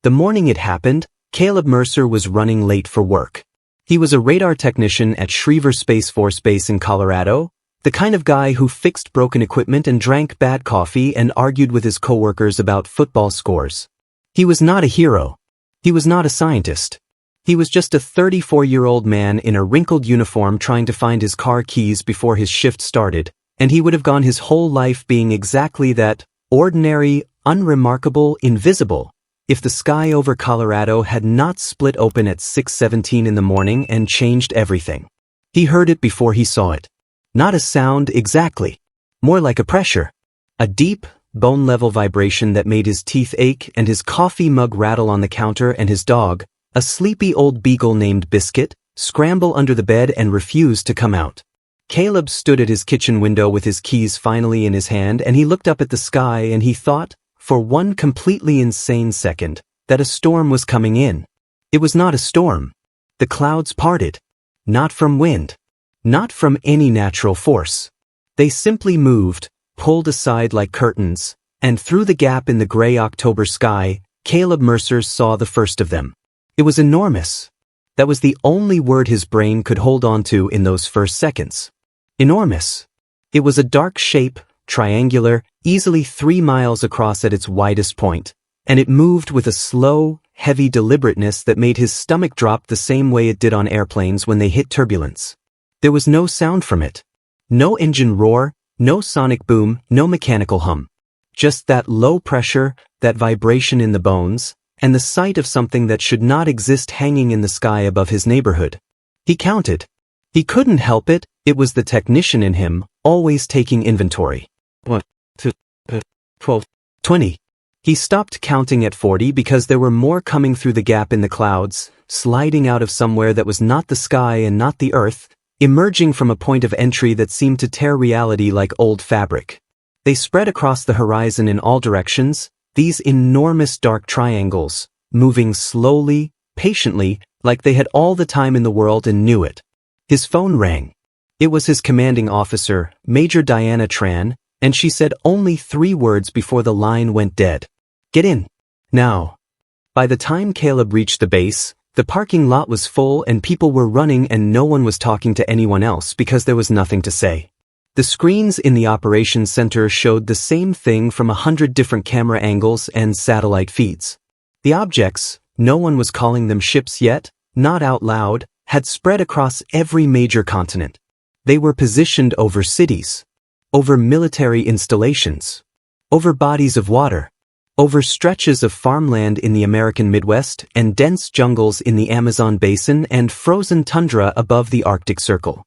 The morning it happened, Caleb Mercer was running late for work. He was a radar technician at Schriever Space Force Base in Colorado, the kind of guy who fixed broken equipment and drank bad coffee and argued with his coworkers about football scores. He was not a hero. He was not a scientist. He was just a 34-year-old man in a wrinkled uniform trying to find his car keys before his shift started, and he would have gone his whole life being exactly that, ordinary, unremarkable, invisible, if the sky over Colorado had not split open at 6:17 in the morning and changed everything. He heard it before he saw it. Not a sound exactly. More like a pressure. A deep, bone-level vibration that made his teeth ache and his coffee mug rattle on the counter, and his dog, a sleepy old beagle named Biscuit, scramble under the bed and refuse to come out. Caleb stood at his kitchen window with his keys finally in his hand, and he looked up at the sky and he thought, for one completely insane second, that a storm was coming in. It was not a storm. The clouds parted. Not from wind. Not from any natural force. They simply moved, pulled aside like curtains, and through the gap in the gray October sky, Caleb Mercer saw the first of them. It was enormous. That was the only word his brain could hold on to in those first seconds. Enormous. It was a dark shape, triangular, easily 3 miles across at its widest point, and it moved with a slow, heavy deliberateness that made his stomach drop the same way it did on airplanes when they hit turbulence. There was no sound from it. No engine roar, no sonic boom, no mechanical hum. Just that low pressure, that vibration in the bones, and the sight of something that should not exist hanging in the sky above his neighborhood. He counted. He couldn't help it, it was the technician in him, always taking inventory. 1, 2, 12, 20. He stopped counting at 40 because there were more coming through the gap in the clouds, sliding out of somewhere that was not the sky and not the earth, emerging from a point of entry that seemed to tear reality like old fabric. They spread across the horizon in all directions, these enormous dark triangles, moving slowly, patiently, like they had all the time in the world and knew it. His phone rang. It was his commanding officer, Major Diana Tran, and she said only 3 words before the line went dead. Get in. Now. By the time Caleb reached the base, the parking lot was full and people were running and no one was talking to anyone else because there was nothing to say. The screens in the operations center showed the same thing from 100 different camera angles and satellite feeds. The objects, no one was calling them ships yet, not out loud, had spread across every major continent. They were positioned over cities, over military installations, over bodies of water, over stretches of farmland in the American Midwest and dense jungles in the Amazon basin and frozen tundra above the Arctic Circle.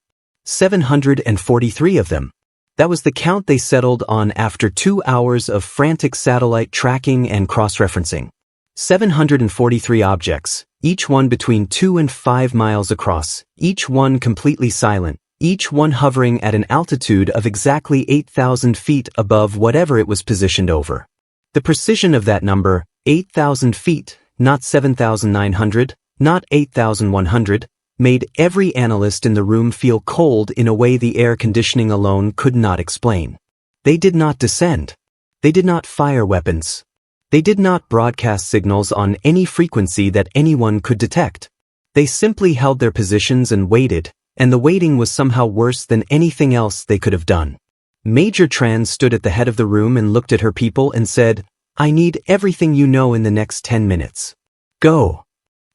743 of them. That was the count they settled on after 2 hours of frantic satellite tracking and cross-referencing. 743 objects, each one between 2 and 5 miles across, each one completely silent, each one hovering at an altitude of exactly 8,000 feet above whatever it was positioned over. The precision of that number, 8,000 feet, not 7,900, not 8,100, made every analyst in the room feel cold in a way the air conditioning alone could not explain. They did not descend. They did not fire weapons. They did not broadcast signals on any frequency that anyone could detect. They simply held their positions and waited, and the waiting was somehow worse than anything else they could have done. Major Tran stood at the head of the room and looked at her people and said, "I need everything you know in the next 10 minutes. Go."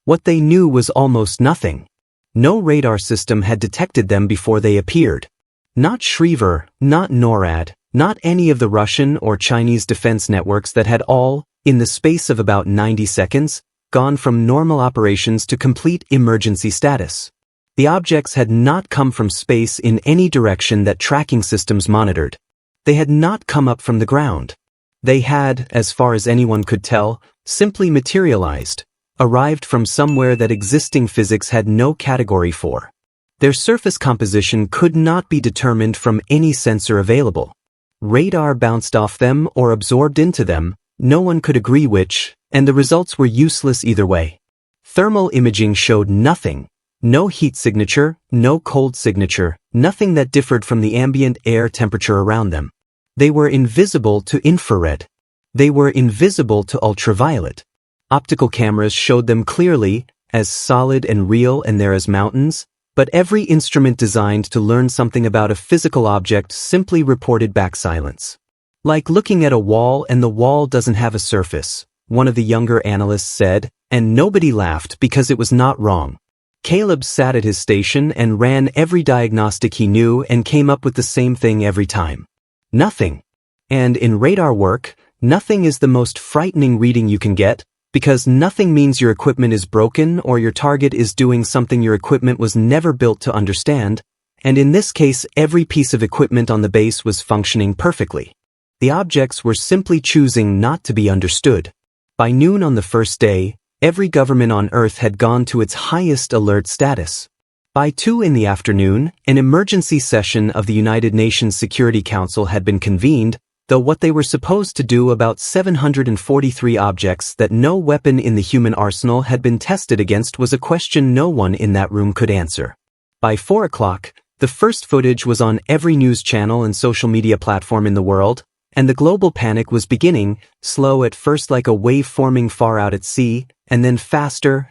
What they knew was almost nothing. No radar system had detected them before they appeared. Not Schriever, not NORAD, not any of the Russian or Chinese defense networks that had all, in the space of about 90 seconds, gone from normal operations to complete emergency status. The objects had not come from space in any direction that tracking systems monitored. They had not come up from the ground. They had, as far as anyone could tell, simply materialized, arrived from somewhere that existing physics had no category for. Their surface composition could not be determined from any sensor available. Radar bounced off them or absorbed into them, no one could agree which, and the results were useless either way. Thermal imaging showed nothing. No heat signature, no cold signature, nothing that differed from the ambient air temperature around them. They were invisible to infrared. They were invisible to ultraviolet. Optical cameras showed them clearly, as solid and real and there as mountains, but every instrument designed to learn something about a physical object simply reported back silence. Like looking at a wall and the wall doesn't have a surface, one of the younger analysts said, and nobody laughed because it was not wrong. Caleb sat at his station and ran every diagnostic he knew and came up with the same thing every time. Nothing. And in radar work, nothing is the most frightening reading you can get, because nothing means your equipment is broken or your target is doing something your equipment was never built to understand, and in this case every piece of equipment on the base was functioning perfectly. The objects were simply choosing not to be understood. By noon on the first day, every government on Earth had gone to its highest alert status. By 2 in the afternoon, an emergency session of the United Nations Security Council had been convened, though what they were supposed to do about 743 objects that no weapon in the human arsenal had been tested against was a question no one in that room could answer. By 4 o'clock, the first footage was on every news channel and social media platform in the world, and the global panic was beginning, slow at first like a wave forming far out at sea, and then faster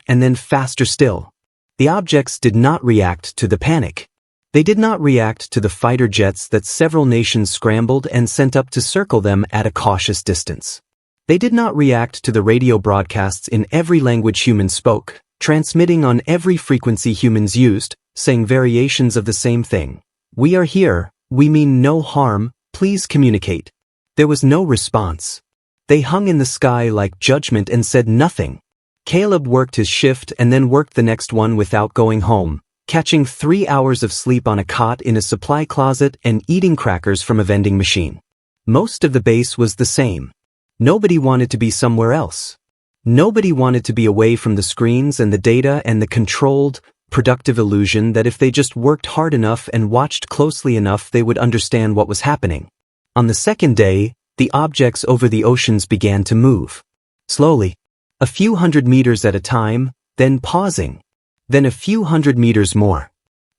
still. The objects did not react to the panic. They did not react to the fighter jets that several nations scrambled and sent up to circle them at a cautious distance. They did not react to the radio broadcasts in every language humans spoke, transmitting on every frequency humans used, saying variations of the same thing. We are here, we mean no harm, please communicate. There was no response. They hung in the sky like judgment and said nothing. Caleb worked his shift and then worked the next one without going home, catching 3 hours of sleep on a cot in a supply closet and eating crackers from a vending machine. Most of the base was the same. Nobody wanted to be somewhere else. Nobody wanted to be away from the screens and the data and the controlled, productive illusion that if they just worked hard enough and watched closely enough they would understand what was happening. On the second day, the objects over the oceans began to move. Slowly. A few hundred meters at a time, then pausing. Then a few hundred meters more.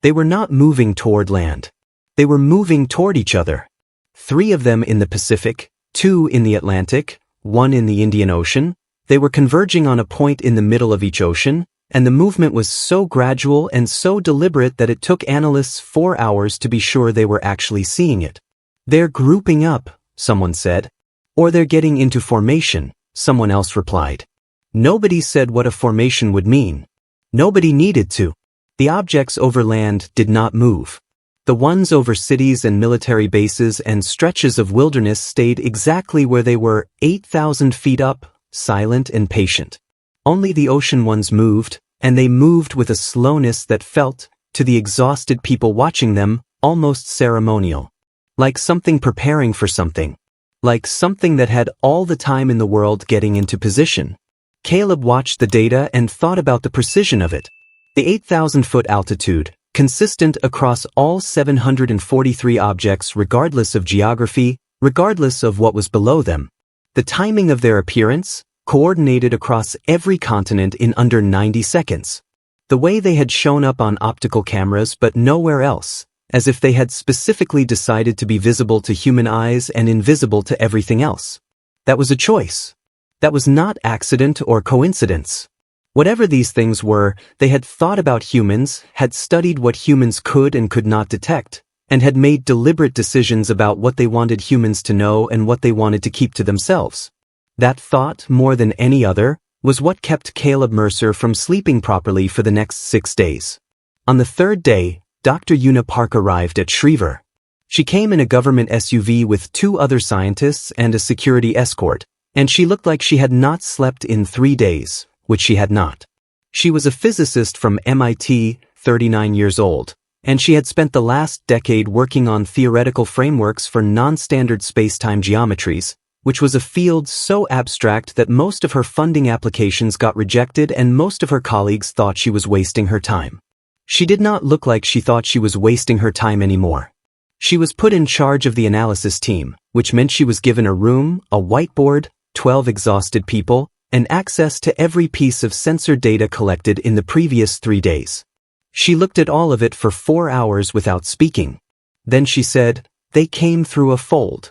They were not moving toward land. They were moving toward each other. 3 of them in the Pacific, 2 in the Atlantic, 1 in the Indian Ocean. They were converging on a point in the middle of each ocean, and the movement was so gradual and so deliberate that it took analysts 4 hours to be sure they were actually seeing it. They're grouping up, someone said. Or they're getting into formation, someone else replied. Nobody said what a formation would mean. Nobody needed to. The objects over land did not move. The ones over cities and military bases and stretches of wilderness stayed exactly where they were, 8,000 feet up, silent and patient. Only the ocean ones moved, and they moved with a slowness that felt, to the exhausted people watching them, almost ceremonial. Like something preparing for something. Like something that had all the time in the world getting into position. Caleb watched the data and thought about the precision of it. The 8,000-foot altitude, consistent across all 743 objects regardless of geography, regardless of what was below them. The timing of their appearance, coordinated across every continent in under 90 seconds. The way they had shown up on optical cameras but nowhere else, as if they had specifically decided to be visible to human eyes and invisible to everything else. That was a choice. That was not accident or coincidence. Whatever these things were, they had thought about humans, had studied what humans could and could not detect, and had made deliberate decisions about what they wanted humans to know and what they wanted to keep to themselves. That thought, more than any other, was what kept Caleb Mercer from sleeping properly for the next 6 days. On the third day, Dr. Una Park arrived at Schriever. She came in a government SUV with 2 other scientists and a security escort, and she looked like she had not slept in 3 days, which she had not. She was a physicist from MIT, 39 years old, and she had spent the last decade working on theoretical frameworks for non-standard space-time geometries, which was a field so abstract that most of her funding applications got rejected and most of her colleagues thought she was wasting her time. She did not look like she thought she was wasting her time anymore. She was put in charge of the analysis team, which meant she was given a room, a whiteboard, 12 exhausted people, and access to every piece of sensor data collected in the previous 3 days. She looked at all of it for 4 hours without speaking. Then she said, "They came through a fold."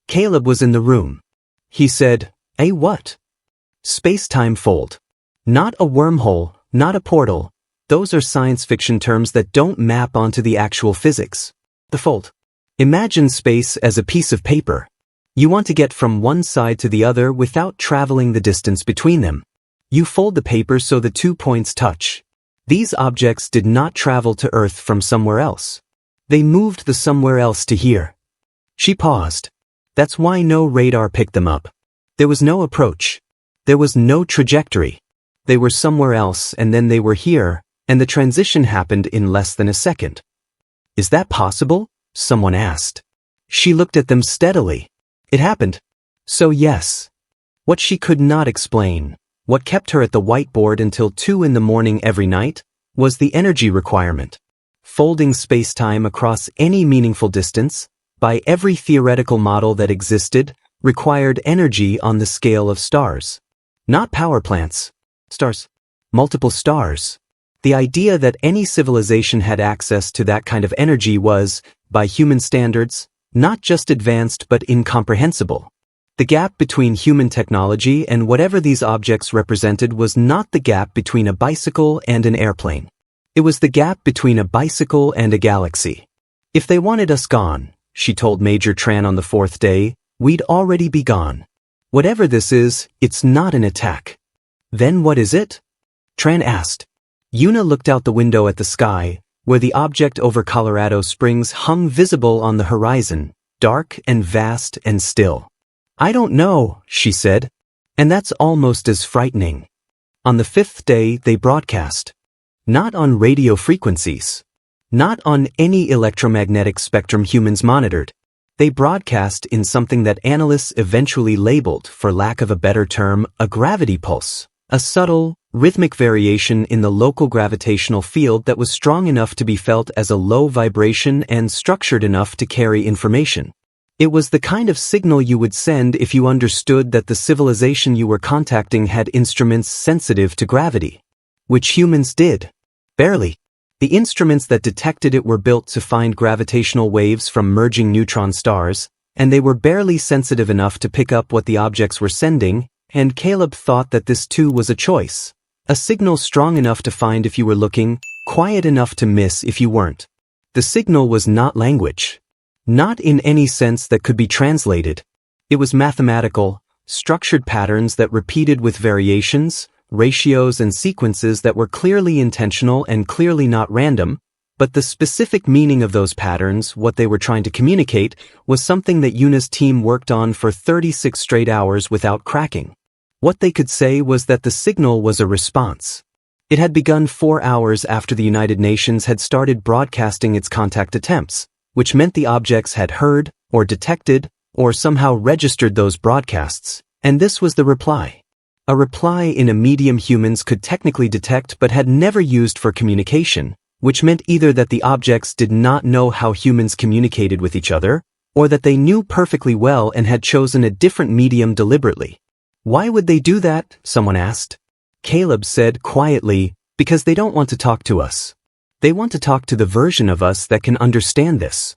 Caleb was in the room. He said, "Eh, what?" Space-time fold. Not a wormhole, not a portal. Those are science fiction terms that don't map onto the actual physics. The fold. Imagine space as a piece of paper. You want to get from one side to the other without traveling the distance between them. You fold the paper so the 2 points touch. These objects did not travel to Earth from somewhere else. They moved the somewhere else to here. She paused. That's why no radar picked them up. There was no approach. There was no trajectory. They were somewhere else and then they were here, and the transition happened in less than a second. Is that possible? Someone asked. She looked at them steadily. It happened. So yes. What she could not explain, what kept her at the whiteboard until 2 in the morning every night, was the energy requirement. Folding space-time across any meaningful distance, by every theoretical model that existed, required energy on the scale of stars. Not power plants. Stars. Multiple stars. The idea that any civilization had access to that kind of energy was, by human standards, not just advanced but incomprehensible. The gap between human technology and whatever these objects represented was not the gap between a bicycle and an airplane. It was the gap between a bicycle and a galaxy. If they wanted us gone, she told Major Tran on the 4th day, we'd already be gone. Whatever this is, it's not an attack. Then what is it? Tran asked. Yuna looked out the window at the sky, where the object over Colorado Springs hung visible on the horizon, dark and vast and still. I don't know, she said. And that's almost as frightening. On the 5th day, they broadcast. Not on radio frequencies. Not on any electromagnetic spectrum humans monitored. They broadcast in something that analysts eventually labeled, for lack of a better term, a gravity pulse. A subtle, rhythmic variation in the local gravitational field that was strong enough to be felt as a low vibration and structured enough to carry information. It was the kind of signal you would send if you understood that the civilization you were contacting had instruments sensitive to gravity. Which humans did. Barely. The instruments that detected it were built to find gravitational waves from merging neutron stars, and they were barely sensitive enough to pick up what the objects were sending, and Caleb thought that this too was a choice. A signal strong enough to find if you were looking, quiet enough to miss if you weren't. The signal was not language. Not in any sense that could be translated. It was mathematical, structured patterns that repeated with variations, ratios and sequences that were clearly intentional and clearly not random, but the specific meaning of those patterns, what they were trying to communicate, was something that Yuna's team worked on for 36 straight hours without cracking. What they could say was that the signal was a response. It had begun 4 hours after the United Nations had started broadcasting its contact attempts, which meant the objects had heard, or detected, or somehow registered those broadcasts, and this was the reply. A reply in a medium humans could technically detect but had never used for communication, which meant either that the objects did not know how humans communicated with each other, or that they knew perfectly well and had chosen a different medium deliberately. Why would they do that? Someone asked. Caleb said quietly, because they don't want to talk to us. They want to talk to the version of us that can understand this.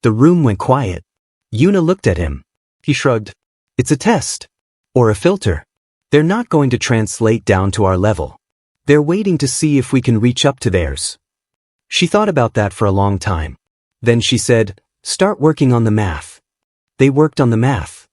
The room went quiet. Yuna looked at him. He shrugged. It's a test. Or a filter. They're not going to translate down to our level. They're waiting to see if we can reach up to theirs. She thought about that for a long time. Then she said, start working on the math. They worked on the math.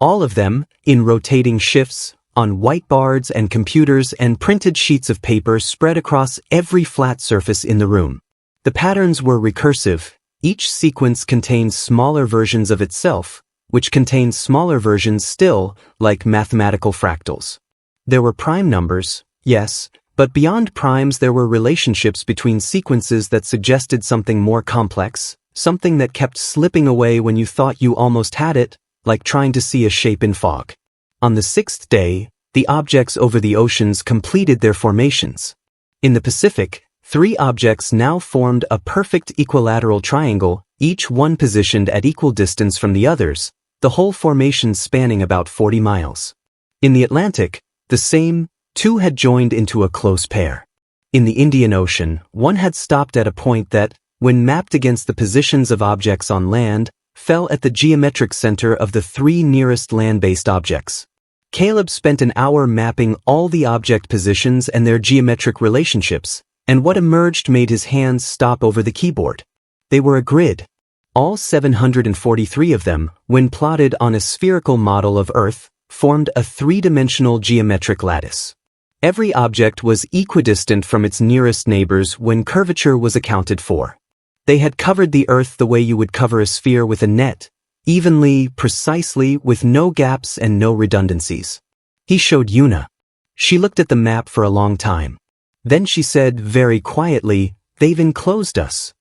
All of them, in rotating shifts, on whiteboards and computers and printed sheets of paper spread across every flat surface in the room. The patterns were recursive. Each sequence contained smaller versions of itself, which contained smaller versions still, like mathematical fractals. There were prime numbers, yes, but beyond primes there were relationships between sequences that suggested something more complex, something that kept slipping away when you thought you almost had it, like trying to see a shape in fog. On the 6th day, the objects over the oceans completed their formations. In the Pacific, 3 objects now formed a perfect equilateral triangle, each one positioned at equal distance from the others, the whole formation spanning about 40 miles. In the Atlantic, the same 2 had joined into a close pair. In the Indian Ocean, one had stopped at a point that, when mapped against the positions of objects on land, fell at the geometric center of the 3 nearest land-based objects. Caleb spent an hour mapping all the object positions and their geometric relationships, and what emerged made his hands stop over the keyboard. They were a grid. All 743 of them, when plotted on a spherical model of Earth, formed a three-dimensional geometric lattice. Every object was equidistant from its nearest neighbors when curvature was accounted for. They had covered the Earth the way you would cover a sphere with a net, evenly, precisely, with no gaps and no redundancies. He showed Yuna. She looked at the map for a long time. Then she said very quietly, "They've enclosed us."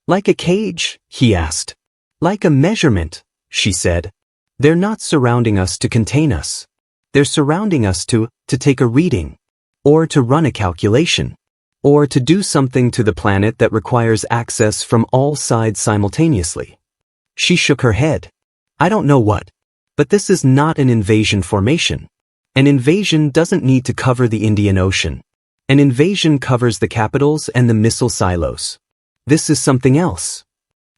"Like a cage?" he asked. "Like a measurement," she said. "They're not surrounding us to contain us. They're surrounding us to take a reading, or to run a calculation, or to do something to the planet that requires access from all sides simultaneously." She shook her head. "I don't know what. But this is not an invasion formation. An invasion doesn't need to cover the Indian Ocean. An invasion covers the capitals and the missile silos. This is something else."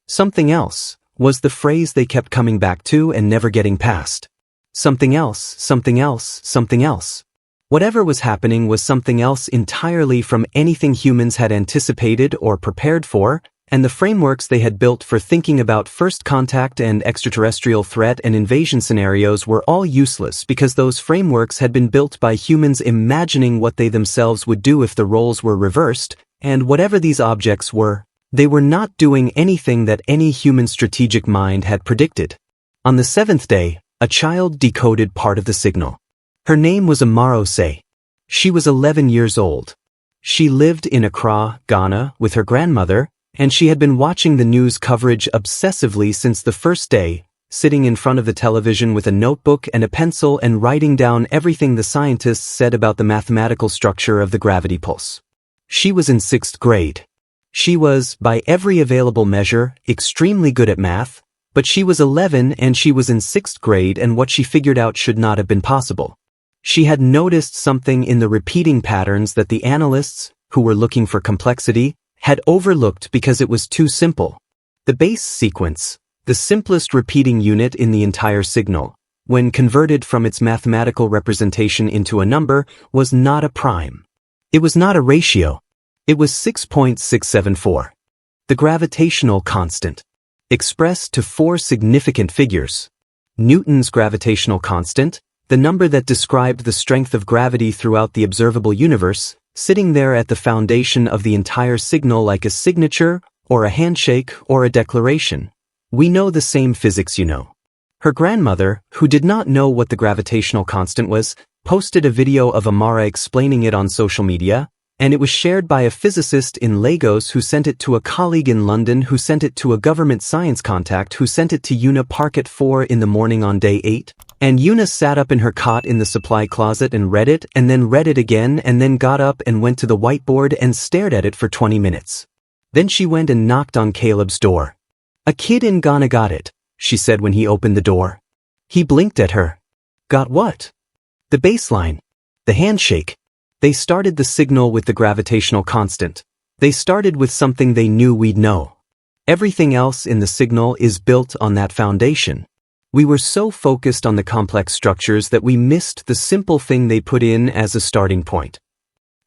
Something else was the phrase they kept coming back to and never getting past. Something else, something else, something else. Whatever was happening was something else entirely from anything humans had anticipated or prepared for, and the frameworks they had built for thinking about first contact and extraterrestrial threat and invasion scenarios were all useless because those frameworks had been built by humans imagining what they themselves would do if the roles were reversed, and whatever these objects were, they were not doing anything that any human strategic mind had predicted. On the seventh day, a child decoded part of the signal. Her name was Amarose. She was 11 years old. She lived in Accra, Ghana, with her grandmother, and she had been watching the news coverage obsessively since the first day, sitting in front of the television with a notebook and a pencil and writing down everything the scientists said about the mathematical structure of the gravity pulse. She was in 6th grade. She was, by every available measure, extremely good at math, but she was 11 and she was in 6th grade, and what she figured out should not have been possible. She had noticed something in the repeating patterns that the analysts, who were looking for complexity, had overlooked because it was too simple. The base sequence, the simplest repeating unit in the entire signal, when converted from its mathematical representation into a number, was not a prime. It was not a ratio. It was 6.674. The gravitational constant, expressed to 4 significant figures. Newton's gravitational constant, the number that described the strength of gravity throughout the observable universe, sitting there at the foundation of the entire signal like a signature, or a handshake, or a declaration. We know the same physics, you know. Her grandmother, who did not know what the gravitational constant was, posted a video of Amara explaining it on social media, and it was shared by a physicist in Lagos who sent it to a colleague in London who sent it to a government science contact who sent it to Yuna Park at 4 in the morning on day 8. And Yuna sat up in her cot in the supply closet and read it, and then read it again, and then got up and went to the whiteboard and stared at it for 20 minutes. Then she went and knocked on Caleb's door. "A kid in Ghana got it," she said when he opened the door. He blinked at her. "Got what?" "The baseline. The handshake. They started the signal with the gravitational constant. They started with something they knew we'd know. Everything else in the signal is built on that foundation. We were so focused on the complex structures that we missed the simple thing they put in as a starting point."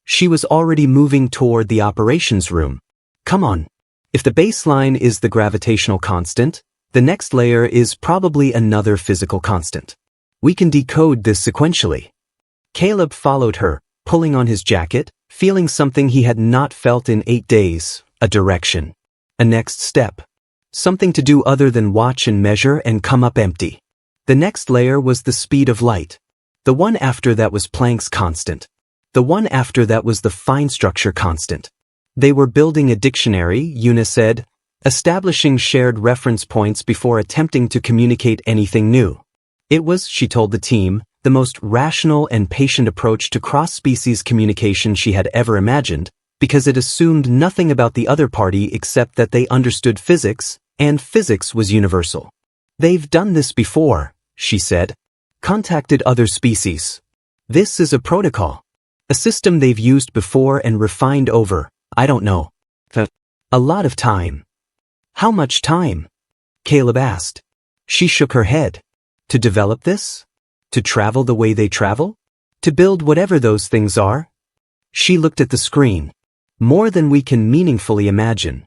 She was already moving toward the operations room. "Come on. If the baseline is the gravitational constant, the next layer is probably another physical constant. We can decode this sequentially." Caleb followed her, pulling on his jacket, feeling something he had not felt in 8 days, a direction. A next step. Something to do other than watch and measure and come up empty. The next layer was the speed of light. The one after that was Planck's constant. The one after that was the fine structure constant. They were building a dictionary, Yuna said, establishing shared reference points before attempting to communicate anything new. It was, she told the team, the most rational and patient approach to cross-species communication she had ever imagined, because it assumed nothing about the other party except that they understood physics, and physics was universal. "They've done this before," she said. "Contacted other species. This is a protocol. A system they've used before and refined over, I don't know, a lot of time." "How much time?" Caleb asked. She shook her head. "To develop this? To travel the way they travel? To build whatever those things are? She looked at the screen. More than we can meaningfully imagine.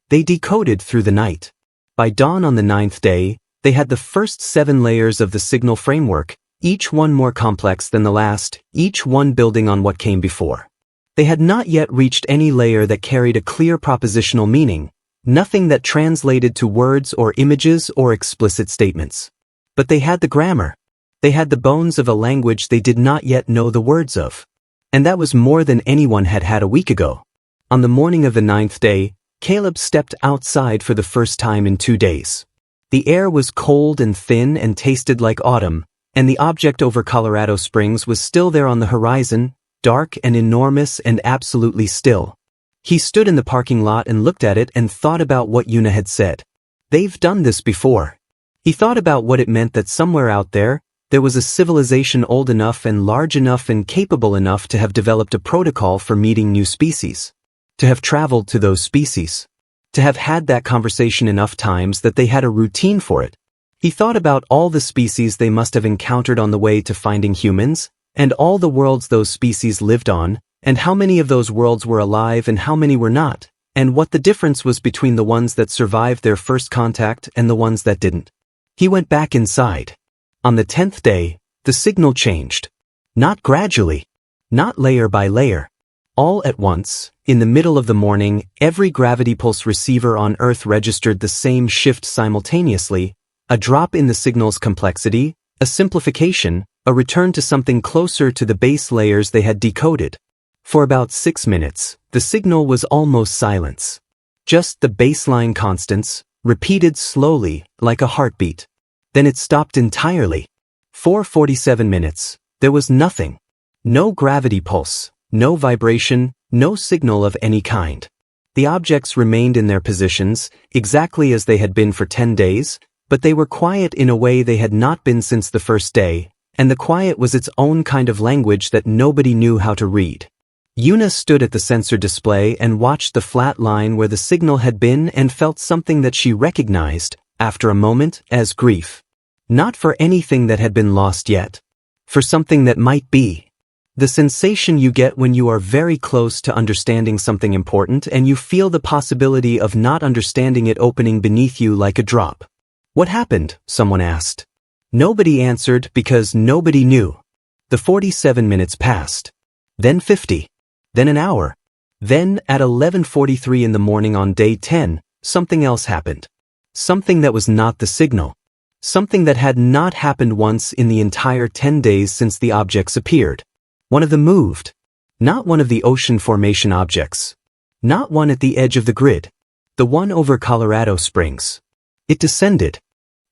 They decoded through the night. By dawn on the 9th day, they had the first 7 layers of the signal framework, each one more complex than the last, each one building on what came before. They had not yet reached any layer that carried a clear propositional meaning, nothing that translated to words or images or explicit statements. But they had the grammar. They had the bones of a language they did not yet know the words of. And that was more than anyone had had a week ago. On the morning of the 9th day, Caleb stepped outside for the first time in 2 days. The air was cold and thin and tasted like autumn, and the object over Colorado Springs was still there on the horizon, dark and enormous and absolutely still. He stood in the parking lot and looked at it and thought about what Una had said. They've done this before. He thought about what it meant that somewhere out there was a civilization old enough and large enough and capable enough to have developed a protocol for meeting new species. To have traveled to those species. To have had that conversation enough times that they had a routine for it. He thought about all the species they must have encountered on the way to finding humans, and all the worlds those species lived on, and how many of those worlds were alive and how many were not, and what the difference was between the ones that survived their first contact and the ones that didn't. He went back inside. On the 10th day, the signal changed. Not gradually. Not layer by layer. All at once, in the middle of the morning, every gravity pulse receiver on Earth registered the same shift simultaneously, a drop in the signal's complexity, a simplification, a return to something closer to the base layers they had decoded. For about 6 minutes, the signal was almost silence. Just the baseline constants, repeated slowly, like a heartbeat. Then it stopped entirely. For 47 minutes, there was nothing. No gravity pulse. No vibration, no signal of any kind. The objects remained in their positions, exactly as they had been for 10 days, but they were quiet in a way they had not been since the first day, and the quiet was its own kind of language that nobody knew how to read. Una stood at the sensor display and watched the flat line where the signal had been and felt something that she recognized, after a moment, as grief. Not for anything that had been lost yet. For something that might be. The sensation you get when you are very close to understanding something important and you feel the possibility of not understanding it opening beneath you like a drop. What happened? Someone asked. Nobody answered because nobody knew. The 47 minutes passed. Then 50. Then an hour. Then, at 11:43 in the morning on day 10, something else happened. Something that was not the signal. Something that had not happened once in the entire 10 days since the objects appeared. One of them moved. Not one of the ocean formation objects. Not one at the edge of the grid. The one over Colorado Springs. It descended.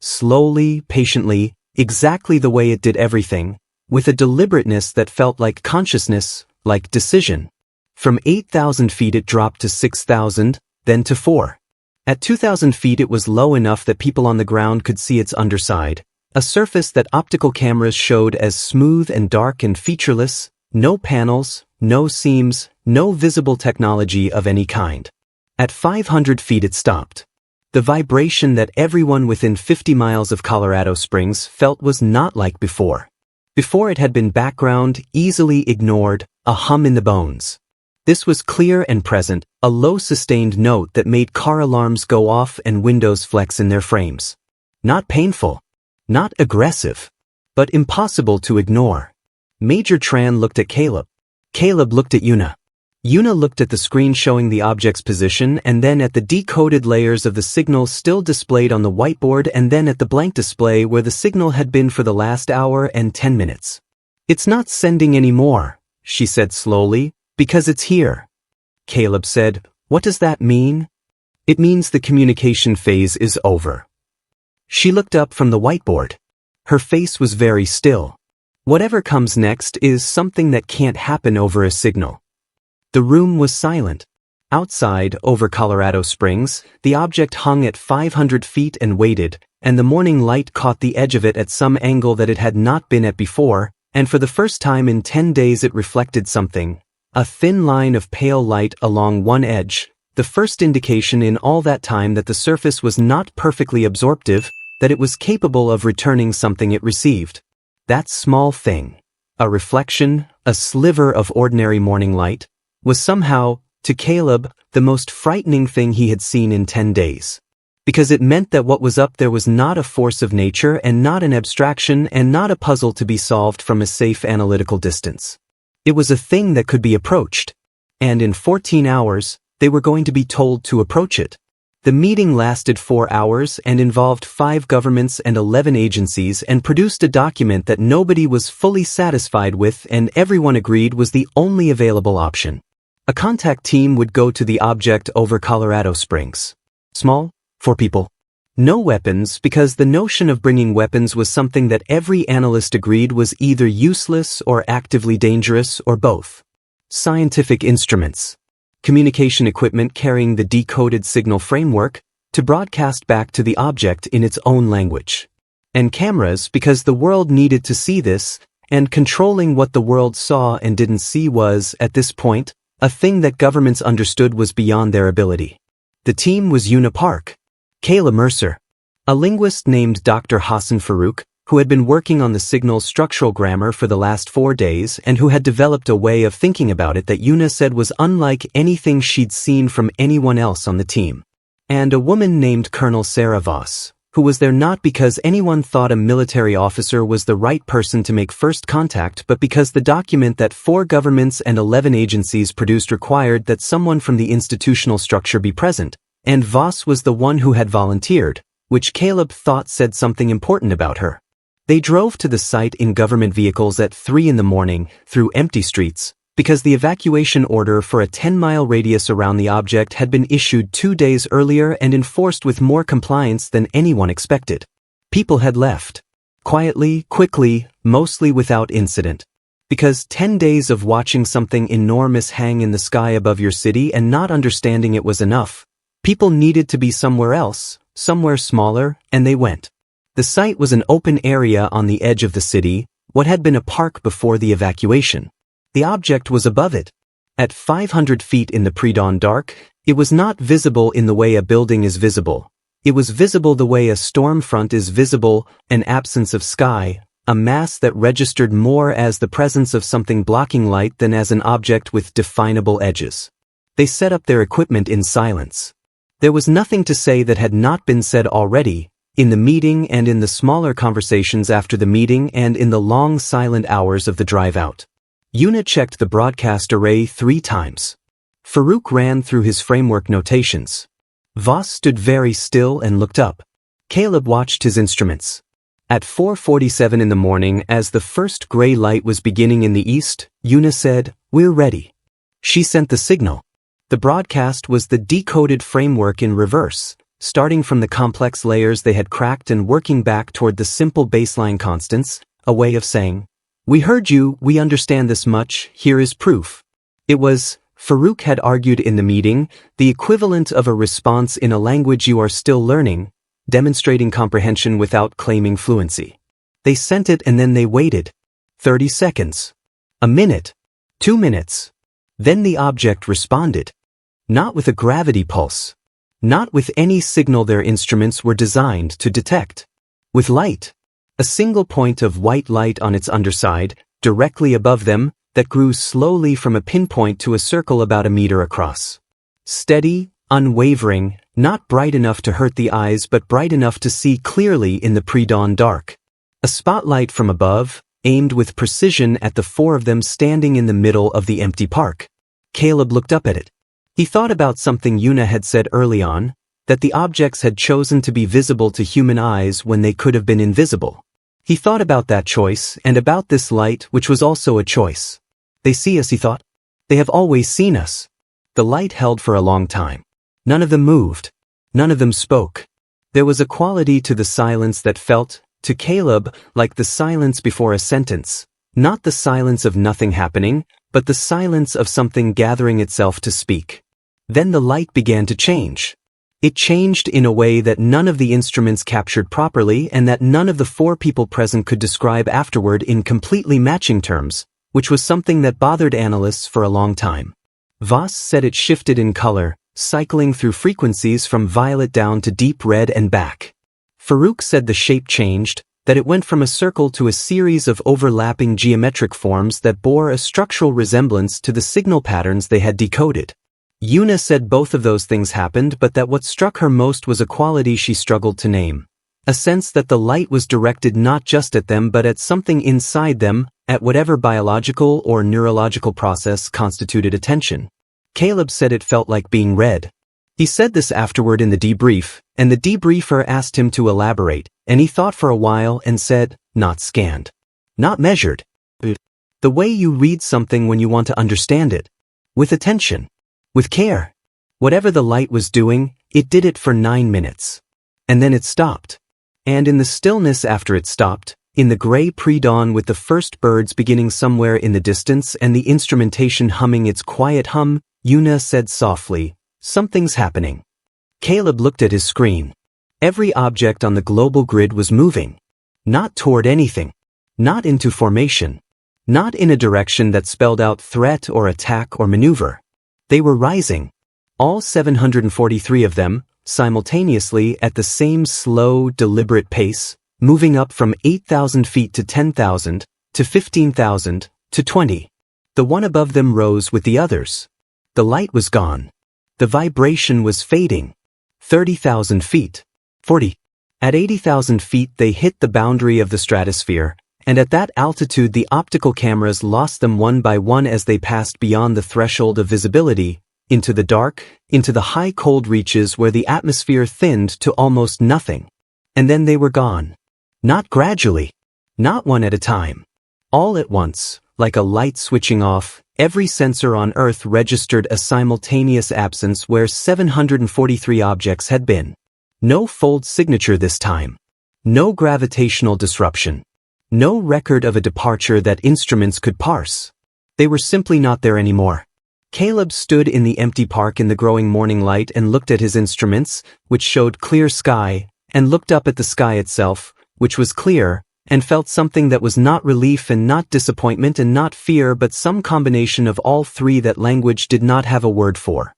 Slowly, patiently, exactly the way it did everything, with a deliberateness that felt like consciousness, like decision. From 8,000 feet it dropped to 6,000, then to 4. At 2,000 feet it was low enough that people on the ground could see its underside. A surface that optical cameras showed as smooth and dark and featureless, no panels, no seams, no visible technology of any kind. At 500 feet it stopped. The vibration that everyone within 50 miles of Colorado Springs felt was not like before. Before it had been background, easily ignored, a hum in the bones. This was clear and present, a low sustained note that made car alarms go off and windows flex in their frames. Not painful. Not aggressive, but impossible to ignore. Major Tran looked at Caleb. Caleb looked at Una. Una looked at the screen showing the object's position and then at the decoded layers of the signal still displayed on the whiteboard and then at the blank display where the signal had been for the last hour and 10 minutes. It's not sending anymore, she said slowly, because it's here. Caleb said, what does that mean? It means the communication phase is over. She looked up from the whiteboard. Her face was very still. Whatever comes next is something that can't happen over a signal. The room was silent. Outside, over Colorado Springs, the object hung at 500 feet and waited, and the morning light caught the edge of it at some angle that it had not been at before, and for the first time in 10 days it reflected something. A thin line of pale light along one edge, the first indication in all that time that the surface was not perfectly absorptive, that it was capable of returning something it received. That small thing, a reflection, a sliver of ordinary morning light, was somehow, to Caleb, the most frightening thing he had seen in 10 days. Because it meant that what was up there was not a force of nature and not an abstraction and not a puzzle to be solved from a safe analytical distance. It was a thing that could be approached. And in 14 hours, they were going to be told to approach it. The meeting lasted 4 hours and involved 5 governments and 11 agencies and produced a document that nobody was fully satisfied with and everyone agreed was the only available option. A contact team would go to the object over Colorado Springs. Small, 4 people. No weapons, because the notion of bringing weapons was something that every analyst agreed was either useless or actively dangerous or both. Scientific instruments. Communication equipment carrying the decoded signal framework to broadcast back to the object in its own language. And cameras, because the world needed to see this, and controlling what the world saw and didn't see was, at this point, a thing that governments understood was beyond their ability. The team was Una Park, Kayla Mercer, a linguist named Dr. Hassan Farouk, who had been working on the signal's structural grammar for the last 4 days and who had developed a way of thinking about it that Una said was unlike anything she'd seen from anyone else on the team. And a woman named Colonel Sarah Voss, who was there not because anyone thought a military officer was the right person to make first contact, but because the document that 4 governments and 11 agencies produced required that someone from the institutional structure be present, and Voss was the one who had volunteered, which Caleb thought said something important about her. They drove to the site in government vehicles at 3 in the morning, through empty streets, because the evacuation order for a 10-mile radius around the object had been issued 2 days earlier and enforced with more compliance than anyone expected. People had left. Quietly, quickly, mostly without incident. Because 10 days of watching something enormous hang in the sky above your city and not understanding it was enough, people needed to be somewhere else, somewhere smaller, and they went. The site was an open area on the edge of the city, what had been a park before the evacuation. The object was above it. At 500 feet in the pre-dawn dark, it was not visible in the way a building is visible. It was visible the way a storm front is visible, an absence of sky, a mass that registered more as the presence of something blocking light than as an object with definable edges. They set up their equipment in silence. There was nothing to say that had not been said already, in the meeting and in the smaller conversations after the meeting and in the long silent hours of the drive out. Una checked the broadcast array 3 times. Farouk ran through his framework notations. Voss stood very still and looked up. Caleb watched his instruments. At 4:47 in the morning, as the first gray light was beginning in the east, Una said, "We're ready." She sent the signal. The broadcast was the decoded framework in reverse, starting from the complex layers they had cracked and working back toward the simple baseline constants, a way of saying, "We heard you, we understand this much, here is proof." It was, Farouk had argued in the meeting, the equivalent of a response in a language you are still learning, demonstrating comprehension without claiming fluency. They sent it and then they waited. 30 seconds. A minute. 2 minutes. Then the object responded. Not with a gravity pulse. Not with any signal their instruments were designed to detect. With light. A single point of white light on its underside, directly above them, that grew slowly from a pinpoint to a circle about a meter across. Steady, unwavering, not bright enough to hurt the eyes but bright enough to see clearly in the pre-dawn dark. A spotlight from above, aimed with precision at the 4 of them standing in the middle of the empty park. Caleb looked up at it. He thought about something Una had said early on, that the objects had chosen to be visible to human eyes when they could have been invisible. He thought about that choice and about this light, which was also a choice. They see us, he thought. They have always seen us. The light held for a long time. None of them moved. None of them spoke. There was a quality to the silence that felt, to Caleb, like the silence before a sentence. Not the silence of nothing happening, but the silence of something gathering itself to speak. Then the light began to change. It changed in a way that none of the instruments captured properly and that none of the 4 people present could describe afterward in completely matching terms, which was something that bothered analysts for a long time. Voss said it shifted in color, cycling through frequencies from violet down to deep red and back. Farouk said the shape changed, that it went from a circle to a series of overlapping geometric forms that bore a structural resemblance to the signal patterns they had decoded. Yuna said both of those things happened, but that what struck her most was a quality she struggled to name. A sense that the light was directed not just at them but at something inside them, at whatever biological or neurological process constituted attention. Caleb said it felt like being read. He said this afterward in the debrief, and the debriefer asked him to elaborate, and he thought for a while and said, not scanned. Not measured. The way you read something when you want to understand it. With attention. With care. Whatever the light was doing, it did it for 9 minutes. And then it stopped. And in the stillness after it stopped, in the gray pre-dawn with the first birds beginning somewhere in the distance and the instrumentation humming its quiet hum, Yuna said softly, something's happening. Caleb looked at his screen. Every object on the global grid was moving. Not toward anything. Not into formation. Not in a direction that spelled out threat or attack or maneuver. They were rising. All 743 of them, simultaneously at the same slow, deliberate pace, moving up from 8,000 feet to 10,000, to 15,000, to 20. The one above them rose with the others. The light was gone. The vibration was fading. 30,000 feet. 40. At 80,000 feet they hit the boundary of the stratosphere, and at that altitude the optical cameras lost them one by one as they passed beyond the threshold of visibility, into the dark, into the high cold reaches where the atmosphere thinned to almost nothing. And then they were gone. Not gradually. Not one at a time. All at once, like a light switching off, every sensor on Earth registered a simultaneous absence where 743 objects had been. No fold signature this time. No gravitational disruption. No record of a departure that instruments could parse. They were simply not there anymore. Caleb stood in the empty park in the growing morning light and looked at his instruments, which showed clear sky, and looked up at the sky itself, which was clear, and felt something that was not relief and not disappointment and not fear but some combination of all three that language did not have a word for.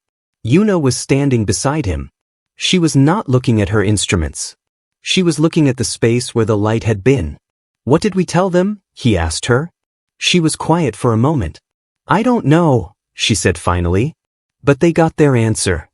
Yuna was standing beside him. She was not looking at her instruments. She was looking at the space where the light had been. What did we tell them? He asked her. She was quiet for a moment. I don't know, she said finally. But they got their answer.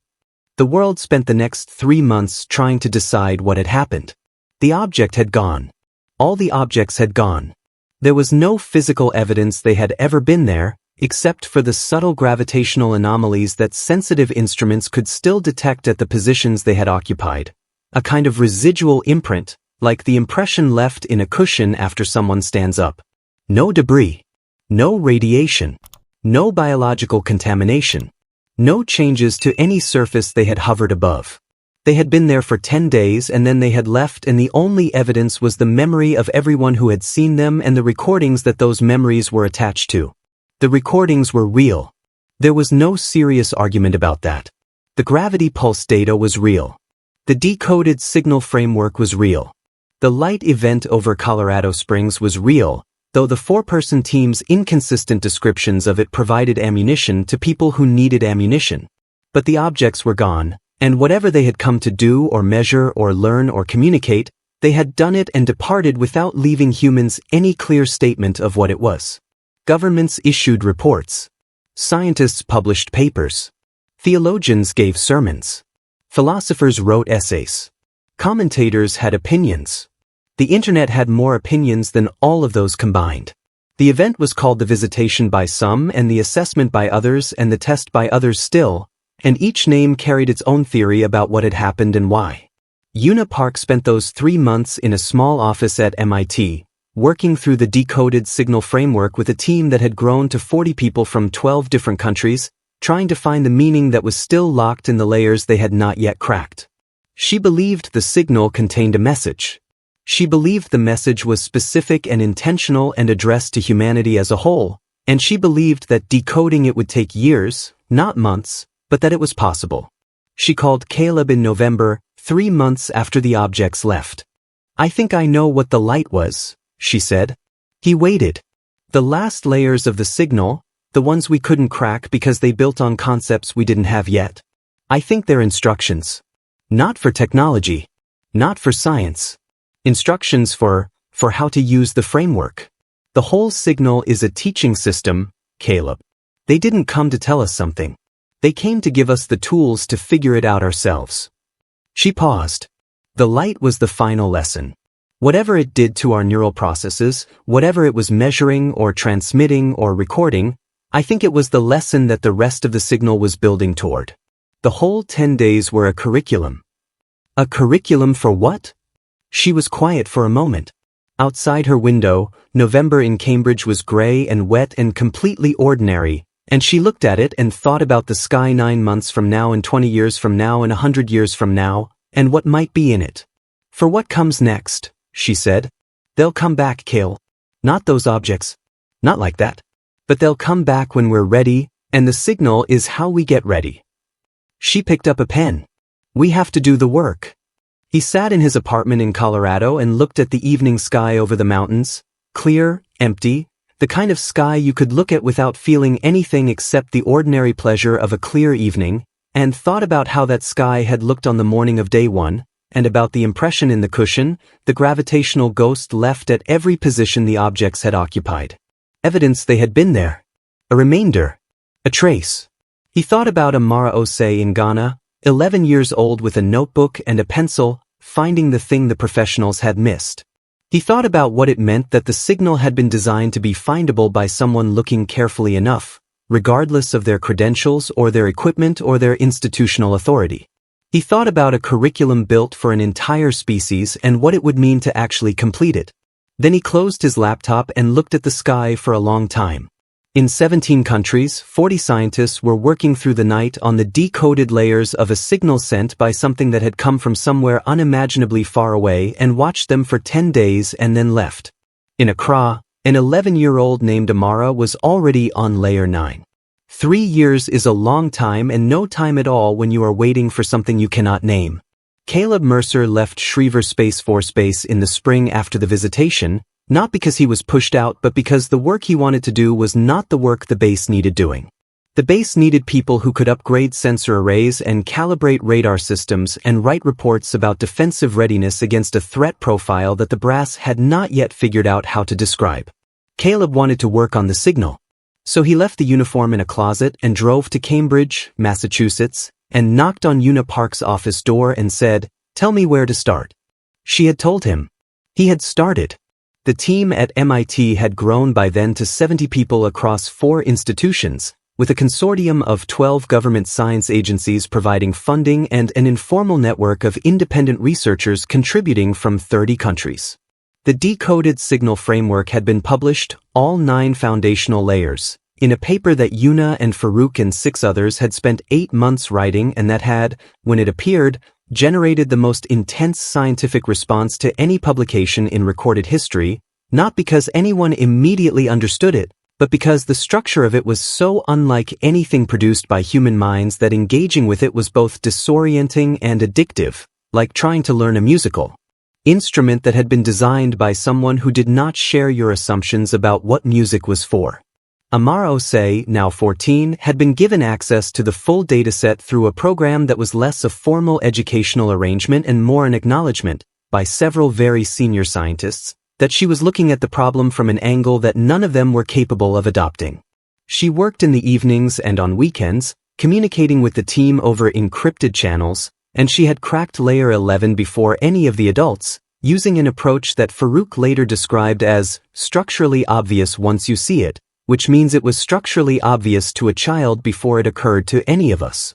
The world spent the next 3 months trying to decide what had happened. The object had gone. All the objects had gone. There was no physical evidence they had ever been there, except for the subtle gravitational anomalies that sensitive instruments could still detect at the positions they had occupied. A kind of residual imprint, like the impression left in a cushion after someone stands up. No debris. No radiation. No biological contamination. No changes to any surface they had hovered above. They had been there for 10 days and then they had left, and the only evidence was the memory of everyone who had seen them and the recordings that those memories were attached to. The recordings were real. There was no serious argument about that. The gravity pulse data was real. The decoded signal framework was real. The light event over Colorado Springs was real, though the 4-person team's inconsistent descriptions of it provided ammunition to people who needed ammunition. But the objects were gone, and whatever they had come to do or measure or learn or communicate, they had done it and departed without leaving humans any clear statement of what it was. Governments issued reports. Scientists published papers. Theologians gave sermons. Philosophers wrote essays. Commentators had opinions. The internet had more opinions than all of those combined. The event was called the visitation by some and the assessment by others and the test by others still, and each name carried its own theory about what had happened and why. Yuna Park spent those 3 months in a small office at MIT, working through the decoded signal framework with a team that had grown to 40 people from 12 different countries, trying to find the meaning that was still locked in the layers they had not yet cracked. She believed the signal contained a message. She believed the message was specific and intentional and addressed to humanity as a whole, and she believed that decoding it would take years, not months, but that it was possible. She called Caleb in November, 3 months after the objects left. I think I know what the light was, she said. He waited. The last layers of the signal, the ones we couldn't crack because they built on concepts we didn't have yet. I think they're instructions. Not for technology. Not for science. Instructions for for how to use the framework. The whole signal is a teaching system, Caleb. They didn't come to tell us something. They came to give us the tools to figure it out ourselves. She paused. The light was the final lesson. Whatever it did to our neural processes, whatever it was measuring or transmitting or recording, I think it was the lesson that the rest of the signal was building toward. The whole 10 days were a curriculum. A curriculum for what? She was quiet for a moment. Outside her window, November in Cambridge was gray and wet and completely ordinary, and she looked at it and thought about the sky 9 months from now and 20 years from now and 100 years from now, and what might be in it. For what comes next, she said. They'll come back, Cale. Not those objects. Not like that. But they'll come back when we're ready, and the signal is how we get ready. She picked up a pen. We have to do the work. He sat in his apartment in Colorado and looked at the evening sky over the mountains, clear, empty, the kind of sky you could look at without feeling anything except the ordinary pleasure of a clear evening, and thought about how that sky had looked on the morning of day one, and about the impression in the cushion, the gravitational ghost left at every position the objects had occupied. Evidence they had been there. A remainder. A trace. He thought about Amara Osei in Ghana, 11 years old with a notebook and a pencil, finding the thing the professionals had missed. He thought about what it meant that the signal had been designed to be findable by someone looking carefully enough, regardless of their credentials or their equipment or their institutional authority. He thought about a curriculum built for an entire species and what it would mean to actually complete it. Then he closed his laptop and looked at the sky for a long time. In 17 countries, 40 scientists were working through the night on the decoded layers of a signal sent by something that had come from somewhere unimaginably far away and watched them for 10 days and then left. In Accra, an 11-year-old named Amara was already on layer 9. 3 years is a long time and no time at all when you are waiting for something you cannot name. Caleb Mercer left Schriever Space Force Base in the spring after the visitation, not because he was pushed out but because the work he wanted to do was not the work the base needed doing. The base needed people who could upgrade sensor arrays and calibrate radar systems and write reports about defensive readiness against a threat profile that the brass had not yet figured out how to describe. Caleb wanted to work on the signal. So he left the uniform in a closet and drove to Cambridge, Massachusetts, and knocked on Una Park's office door and said, "Tell me where to start." She had told him. He had started. The team at MIT had grown by then to 70 people across 4 institutions, with a consortium of 12 government science agencies providing funding and an informal network of independent researchers contributing from 30 countries. The decoded signal framework had been published, all 9 foundational layers, in a paper that Una and Farouk and 6 others had spent 8 months writing and that had, when it appeared, generated the most intense scientific response to any publication in recorded history, not because anyone immediately understood it, but because the structure of it was so unlike anything produced by human minds that engaging with it was both disorienting and addictive, like trying to learn a musical instrument that had been designed by someone who did not share your assumptions about what music was for. Amara Osei, now 14, had been given access to the full dataset through a program that was less a formal educational arrangement and more an acknowledgement, by several very senior scientists, that she was looking at the problem from an angle that none of them were capable of adopting. She worked in the evenings and on weekends, communicating with the team over encrypted channels, and she had cracked layer 11 before any of the adults, using an approach that Farouk later described as structurally obvious once you see it, which means it was structurally obvious to a child before it occurred to any of us.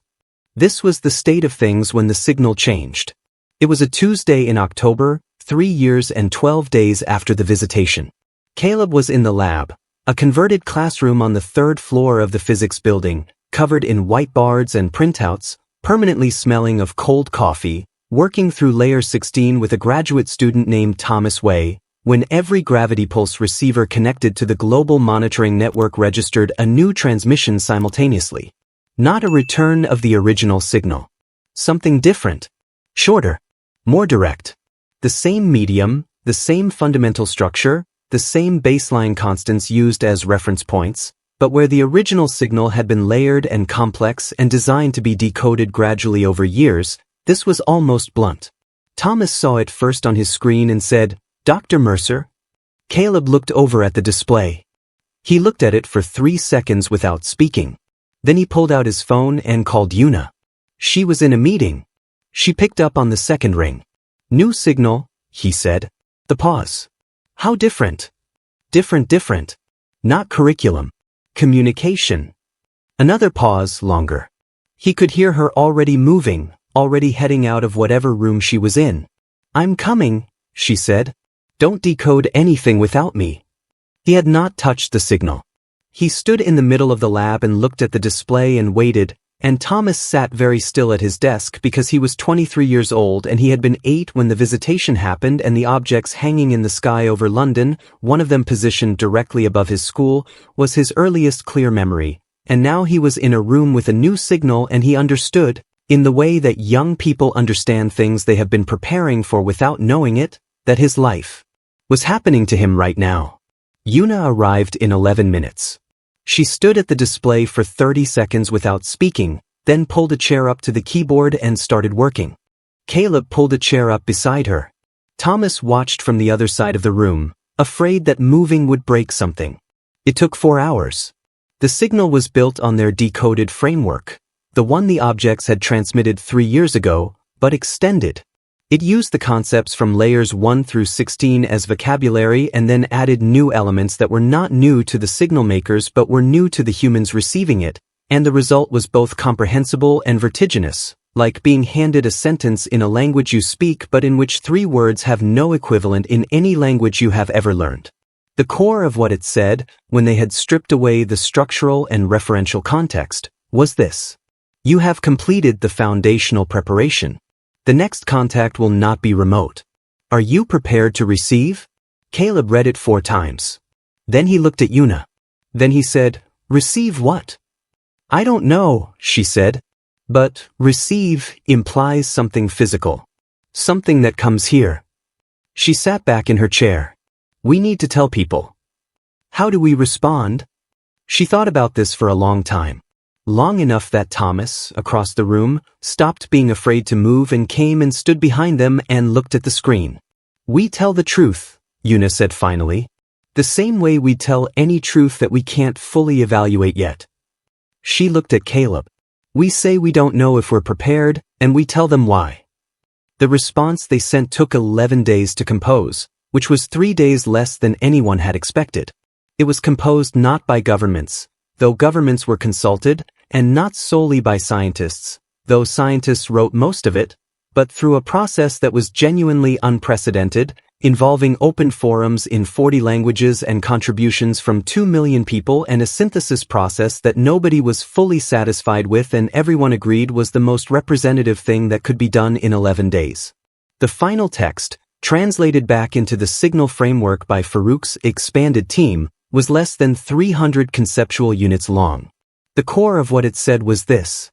This was the state of things when the signal changed. It was a Tuesday in October, 3 years and 12 days after the visitation. Caleb was in the lab, a converted classroom on the 3rd floor of the physics building, covered in whiteboards and printouts, permanently smelling of cold coffee, working through layer 16 with a graduate student named Thomas Way, when every gravity pulse receiver connected to the global monitoring network registered a new transmission simultaneously. Not a return of the original signal. Something different. Shorter. More direct. The same medium, the same fundamental structure, the same baseline constants used as reference points, but where the original signal had been layered and complex and designed to be decoded gradually over years, this was almost blunt. Thomas saw it first on his screen and said, Dr. Mercer? Caleb looked over at the display. He looked at it for 3 seconds without speaking. Then he pulled out his phone and called Una. She was in a meeting. She picked up on the second ring. New signal, he said. The pause. How different? Different. Not curriculum. Communication. Another pause, longer. He could hear her already moving, already heading out of whatever room she was in. I'm coming, she said. Don't decode anything without me. He had not touched the signal. He stood in the middle of the lab and looked at the display and waited, and Thomas sat very still at his desk because he was 23 years old and he had been 8 when the visitation happened, and the objects hanging in the sky over London, one of them positioned directly above his school, was his earliest clear memory, and now he was in a room with a new signal, and he understood, in the way that young people understand things they have been preparing for without knowing it, that his life was happening to him right now. Una arrived in 11 minutes. She stood at the display for 30 seconds without speaking, then pulled a chair up to the keyboard and started working. Caleb pulled a chair up beside her. Thomas watched from the other side of the room, afraid that moving would break something. It took 4 hours. The signal was built on their decoded framework, the one the objects had transmitted 3 years ago, but extended. It used the concepts from layers 1 through 16 as vocabulary and then added new elements that were not new to the signal makers but were new to the humans receiving it, and the result was both comprehensible and vertiginous, like being handed a sentence in a language you speak but in which 3 words have no equivalent in any language you have ever learned. The core of what it said, when they had stripped away the structural and referential context, was this: you have completed the foundational preparation. The next contact will not be remote. Are you prepared to receive? Caleb read it 4 times. Then he looked at Una. Then he said, receive what? I don't know, she said. But receive implies something physical. Something that comes here. She sat back in her chair. We need to tell people. How do we respond? She thought about this for a long time. Long enough that Thomas, across the room, stopped being afraid to move and came and stood behind them and looked at the screen. We tell the truth, Una said finally. The same way we tell any truth that we can't fully evaluate yet. She looked at Caleb. We say we don't know if we're prepared, and we tell them why. The response they sent took 11 days to compose, which was 3 days less than anyone had expected. It was composed not by governments, though governments were consulted, and not solely by scientists, though scientists wrote most of it, but through a process that was genuinely unprecedented, involving open forums in 40 languages and contributions from 2 million people, and a synthesis process that nobody was fully satisfied with and everyone agreed was the most representative thing that could be done in 11 days. The final text, translated back into the signal framework by Farouk's expanded team, was less than 300 conceptual units long. The core of what it said was this: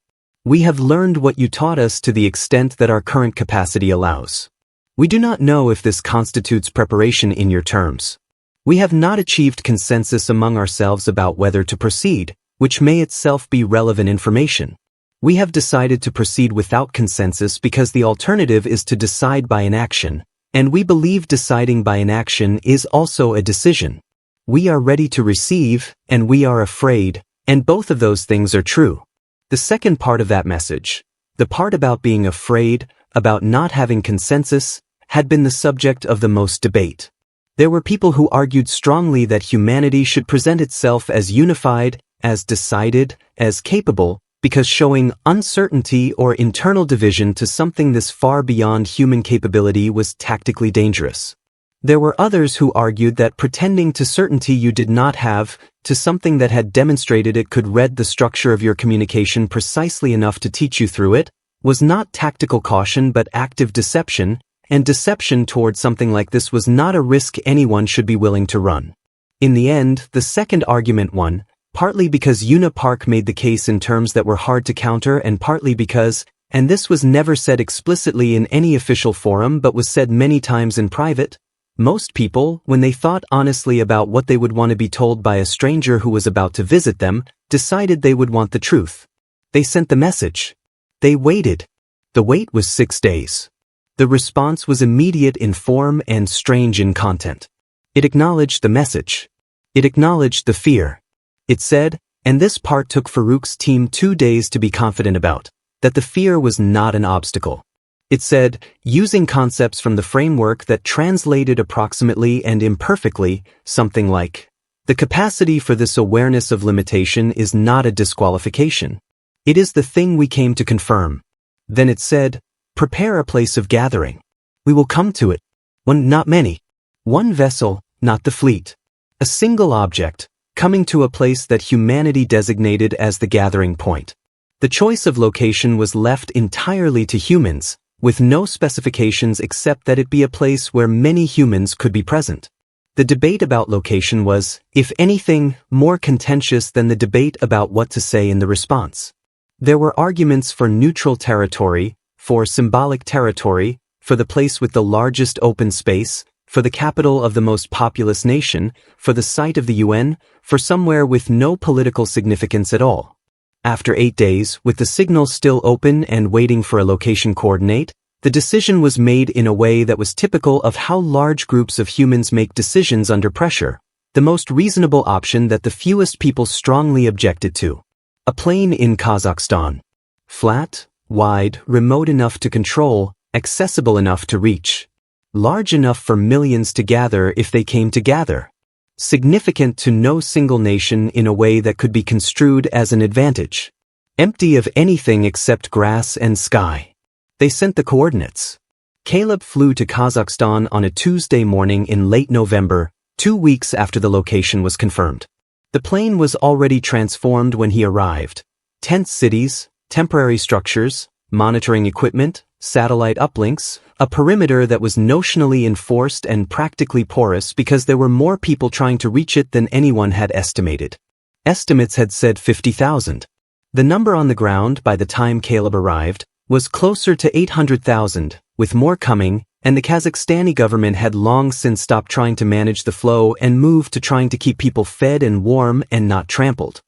we have learned what you taught us to the extent that our current capacity allows. We do not know if this constitutes preparation in your terms. We have not achieved consensus among ourselves about whether to proceed, which may itself be relevant information. We have decided to proceed without consensus because the alternative is to decide by inaction, and we believe deciding by inaction is also a decision. We are ready to receive, and we are afraid, and both of those things are true. The second part of that message, the part about being afraid, about not having consensus, had been the subject of the most debate. There were people who argued strongly that humanity should present itself as unified, as decided, as capable, because showing uncertainty or internal division to something this far beyond human capability was tactically dangerous. There were others who argued that pretending to certainty you did not have, to something that had demonstrated it could read the structure of your communication precisely enough to teach you through it, was not tactical caution but active deception, and deception toward something like this was not a risk anyone should be willing to run. In the end, the second argument won, partly because Una Park made the case in terms that were hard to counter, and partly because, and this was never said explicitly in any official forum but was said many times in private, most people, when they thought honestly about what they would want to be told by a stranger who was about to visit them, decided they would want the truth. They sent the message. They waited. The wait was 6 days. The response was immediate in form and strange in content. It acknowledged the message. It acknowledged the fear. It said, and this part took Farouk's team 2 days to be confident about, that the fear was not an obstacle. It said, using concepts from the framework that translated approximately and imperfectly, something like, the capacity for this awareness of limitation is not a disqualification. It is the thing we came to confirm. Then it said, prepare a place of gathering. We will come to it. One, not many. One vessel, not the fleet. A single object, coming to a place that humanity designated as the gathering point. The choice of location was left entirely to humans, with no specifications except that it be a place where many humans could be present. The debate about location was, if anything, more contentious than the debate about what to say in the response. There were arguments for neutral territory, for symbolic territory, for the place with the largest open space, for the capital of the most populous nation, for the site of the UN, for somewhere with no political significance at all. After 8 days, with the signal still open and waiting for a location coordinate, the decision was made in a way that was typical of how large groups of humans make decisions under pressure, the most reasonable option that the fewest people strongly objected to. A plane in Kazakhstan. Flat, wide, remote enough to control, accessible enough to reach. Large enough for millions to gather if they came to gather. Significant to no single nation in a way that could be construed as an advantage. Empty of anything except grass and sky. They sent the coordinates. Caleb flew to Kazakhstan on a Tuesday morning in late November, 2 weeks after the location was confirmed. The plane was already transformed when he arrived. Tent cities, temporary structures, monitoring equipment, satellite uplinks, a perimeter that was notionally enforced and practically porous because there were more people trying to reach it than anyone had estimated. Estimates had said 50,000. The number on the ground by the time Caleb arrived was closer to 800,000, with more coming, and the Kazakhstani government had long since stopped trying to manage the flow and moved to trying to keep people fed and warm and not trampled.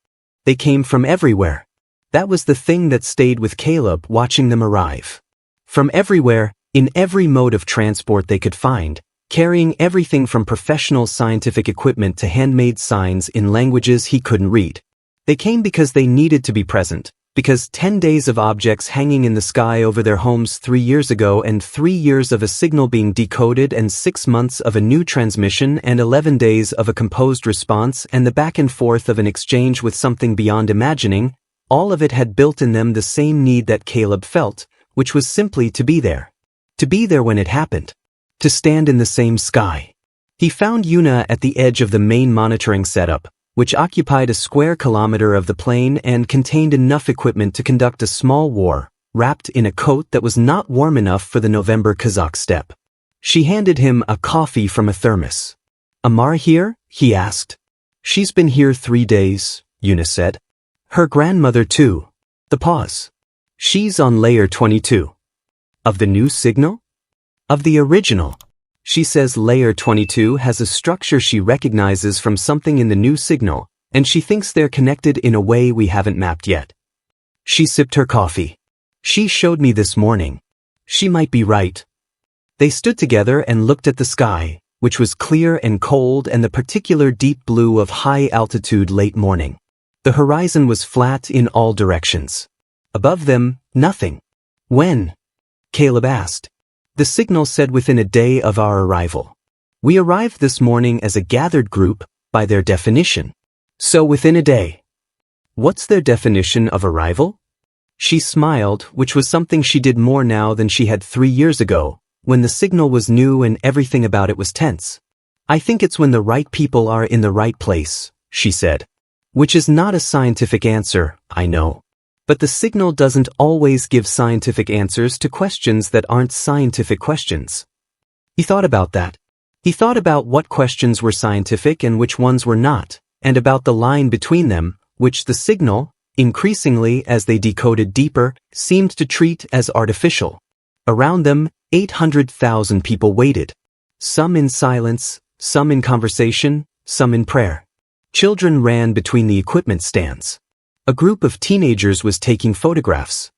They came from everywhere. That was the thing that stayed with Caleb watching them arrive. From everywhere, in every mode of transport they could find, carrying everything from professional scientific equipment to handmade signs in languages he couldn't read. They came because they needed to be present, because 10 days of objects hanging in the sky over their homes 3 years ago and 3 years of a signal being decoded and 6 months of a new transmission and 11 days of a composed response and the back and forth of an exchange with something beyond imagining, all of it had built in them the same need that Caleb felt, which was simply to be there. To be there when it happened. To stand in the same sky. He found Yuna at the edge of the main monitoring setup, which occupied a square kilometer of the plane and contained enough equipment to conduct a small war, wrapped in a coat that was not warm enough for the November Kazakh steppe. She handed him a coffee from a thermos. Amar here? He asked. She's been here 3 days, Yuna said. Her grandmother too. The pause. She's on layer 22. Of the new signal? Of the original. She says layer 22 has a structure she recognizes from something in the new signal, and she thinks they're connected in a way we haven't mapped yet. She sipped her coffee. She showed me this morning. She might be right. They stood together and looked at the sky, which was clear and cold and the particular deep blue of high-altitude late morning. The horizon was flat in all directions. Above them, nothing. When? Caleb asked. The signal said within a day of our arrival. We arrived this morning as a gathered group, by their definition. So within a day. What's their definition of arrival? She smiled, which was something she did more now than she had 3 years ago, when the signal was new and everything about it was tense. I think it's when the right people are in the right place, she said. Which is not a scientific answer, I know. But the signal doesn't always give scientific answers to questions that aren't scientific questions. He thought about that. He thought about what questions were scientific and which ones were not, and about the line between them, which the signal, increasingly as they decoded deeper, seemed to treat as artificial. Around them, 800,000 people waited. Some in silence, some in conversation, some in prayer. Children ran between the equipment stands. A group of teenagers was taking photographs.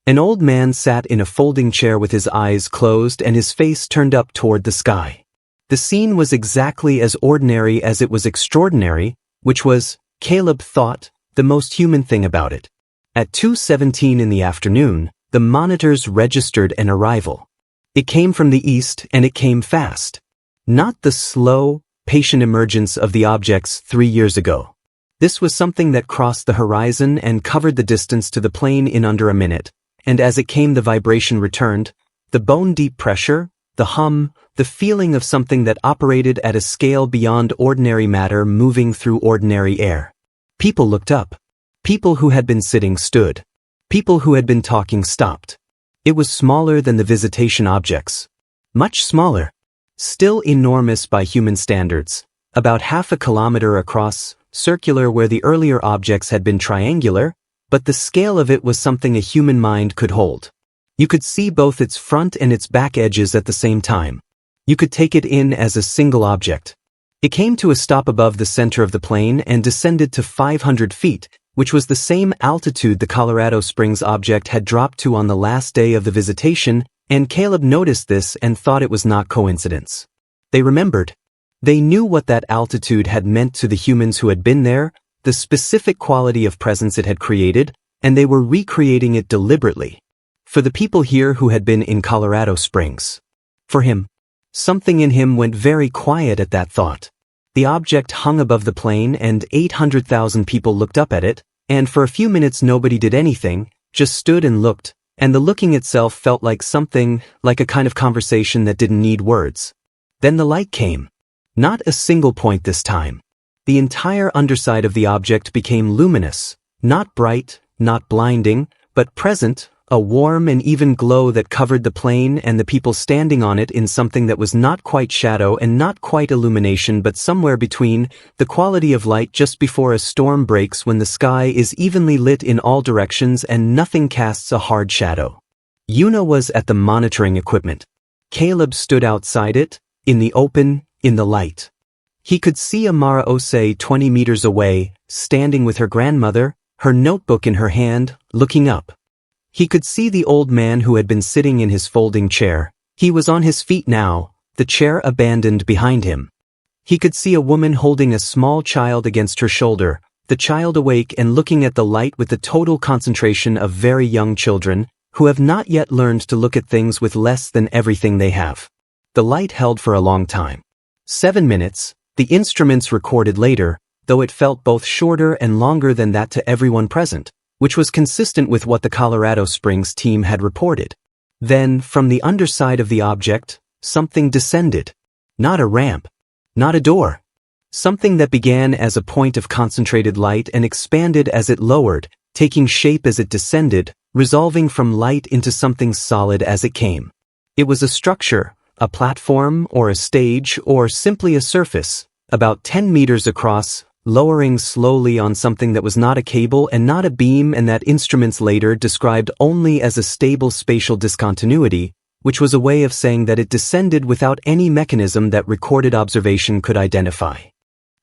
An old man sat in a folding chair with his eyes closed and his face turned up toward the sky. The scene was exactly as ordinary as it was extraordinary, which was, Caleb thought, the most human thing about it. At 2:17 in the afternoon, the monitors registered an arrival. It came from the east and it came fast. Not the slow, patient emergence of the objects 3 years ago. This was something that crossed the horizon and covered the distance to the plane in under a minute, and as it came the vibration returned, the bone-deep pressure, the hum, the feeling of something that operated at a scale beyond ordinary matter moving through ordinary air. People looked up. People who had been sitting stood. People who had been talking stopped. It was smaller than the visitation objects. Much smaller. Still enormous by human standards. About half a kilometer across, circular where the earlier objects had been triangular, but the scale of it was something a human mind could hold. You could see both its front and its back edges at the same time. You could take it in as a single object. It came to a stop above the center of the plane and descended to 500 feet, which was the same altitude the Colorado Springs object had dropped to on the last day of the visitation, and Caleb noticed this and thought it was not coincidence. They remembered. They knew what that altitude had meant to the humans who had been there, the specific quality of presence it had created, and they were recreating it deliberately. For the people here who had been in Colorado Springs. For him. Something in him went very quiet at that thought. The object hung above the plane and 800,000 people looked up at it, and for a few minutes nobody did anything, just stood and looked, and the looking itself felt like something, like a kind of conversation that didn't need words. Then the light came. Not a single point this time. The entire underside of the object became luminous, not bright, not blinding, but present, a warm and even glow that covered the plane and the people standing on it in something that was not quite shadow and not quite illumination but somewhere between, the quality of light just before a storm breaks when the sky is evenly lit in all directions and nothing casts a hard shadow. Yuna was at the monitoring equipment. Caleb stood outside it, in the open, in the light. He could see Amara Ose 20 meters away, standing with her grandmother, her notebook in her hand, looking up. He could see the old man who had been sitting in his folding chair. He was on his feet now, the chair abandoned behind him. He could see a woman holding a small child against her shoulder, the child awake and looking at the light with the total concentration of very young children, who have not yet learned to look at things with less than everything they have. The light held for a long time. 7 minutes, the instruments recorded later, though it felt both shorter and longer than that to everyone present, which was consistent with what the Colorado Springs team had reported. Then, from the underside of the object, something descended. Not a ramp. Not a door. Something that began as a point of concentrated light and expanded as it lowered, taking shape as it descended, resolving from light into something solid as it came. It was a structure, a platform or a stage or simply a surface, about 10 meters across, lowering slowly on something that was not a cable and not a beam and that instruments later described only as a stable spatial discontinuity, which was a way of saying that it descended without any mechanism that recorded observation could identify.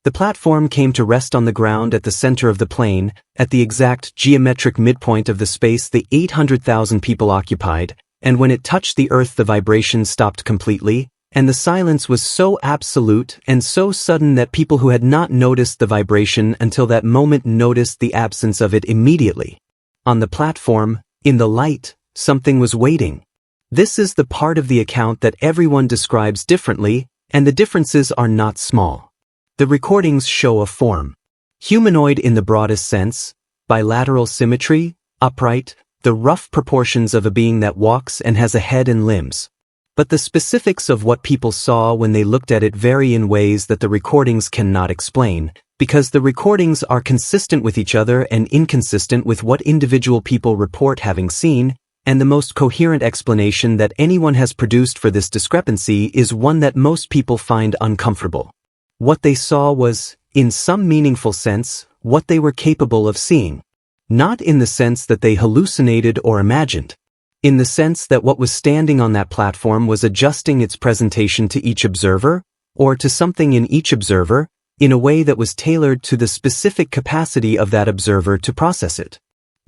The platform came to rest on the ground at the center of the plane, at the exact geometric midpoint of the space the 800,000 people occupied, and when it touched the earth the vibration stopped completely, and the silence was so absolute and so sudden that people who had not noticed the vibration until that moment noticed the absence of it immediately. On the platform, in the light, something was waiting. This is the part of the account that everyone describes differently, and the differences are not small. The recordings show a form. Humanoid in the broadest sense, bilateral symmetry, upright, the rough proportions of a being that walks and has a head and limbs. But the specifics of what people saw when they looked at it vary in ways that the recordings cannot explain, because the recordings are consistent with each other and inconsistent with what individual people report having seen, and the most coherent explanation that anyone has produced for this discrepancy is one that most people find uncomfortable. What they saw was, in some meaningful sense, what they were capable of seeing. Not in the sense that they hallucinated or imagined. In the sense that what was standing on that platform was adjusting its presentation to each observer, or to something in each observer, in a way that was tailored to the specific capacity of that observer to process it.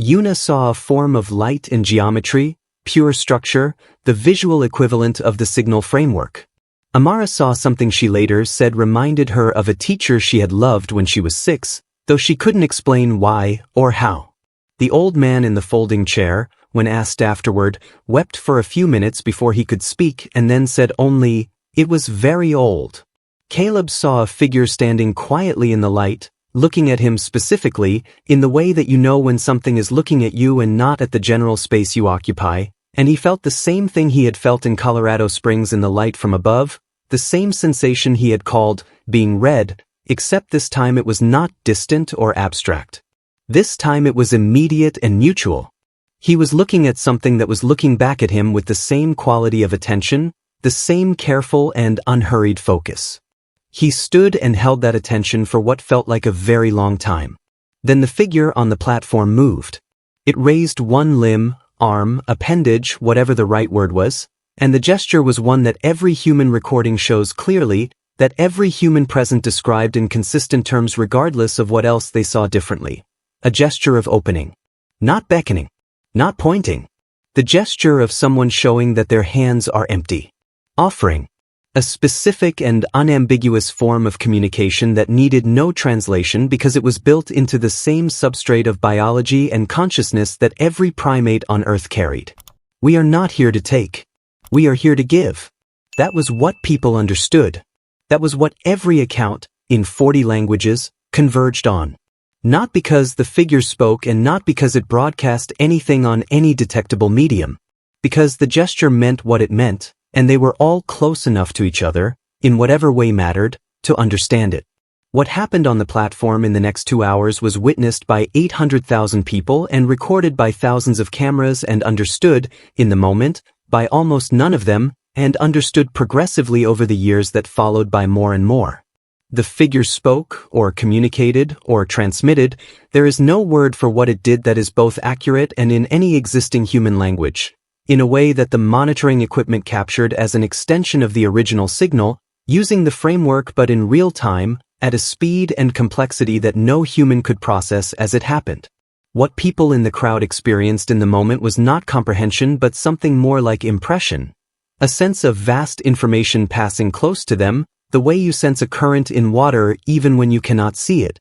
Yuna saw a form of light and geometry, pure structure, the visual equivalent of the signal framework. Amara saw something she later said reminded her of a teacher she had loved when she was 6, though she couldn't explain why or how. The old man in the folding chair, when asked afterward, wept for a few minutes before he could speak and then said only, "It was very old." Caleb saw a figure standing quietly in the light, looking at him specifically, in the way that you know when something is looking at you and not at the general space you occupy, and he felt the same thing he had felt in Colorado Springs in the light from above, the same sensation he had called being read, except this time it was not distant or abstract. This time it was immediate and mutual. He was looking at something that was looking back at him with the same quality of attention, the same careful and unhurried focus. He stood and held that attention for what felt like a very long time. Then the figure on the platform moved. It raised one limb, arm, appendage, whatever the right word was, and the gesture was one that every human recording shows clearly, that every human present described in consistent terms regardless of what else they saw differently. A gesture of opening. Not beckoning. Not pointing. The gesture of someone showing that their hands are empty. Offering. A specific and unambiguous form of communication that needed no translation because it was built into the same substrate of biology and consciousness that every primate on Earth carried. We are not here to take. We are here to give. That was what people understood. That was what every account, in 40 languages, converged on. Not because the figure spoke and not because it broadcast anything on any detectable medium. Because the gesture meant what it meant, and they were all close enough to each other, in whatever way mattered, to understand it. What happened on the platform in the next 2 hours was witnessed by 800,000 people and recorded by thousands of cameras and understood, in the moment, by almost none of them, and understood progressively over the years that followed by more and more. The figure spoke, or communicated, or transmitted. There is no word for what it did that is both accurate and in any existing human language, in a way that the monitoring equipment captured as an extension of the original signal, using the framework but in real time, at a speed and complexity that no human could process as it happened. What people in the crowd experienced in the moment was not comprehension but something more like impression. A sense of vast information passing close to them, the way you sense a current in water even when you cannot see it.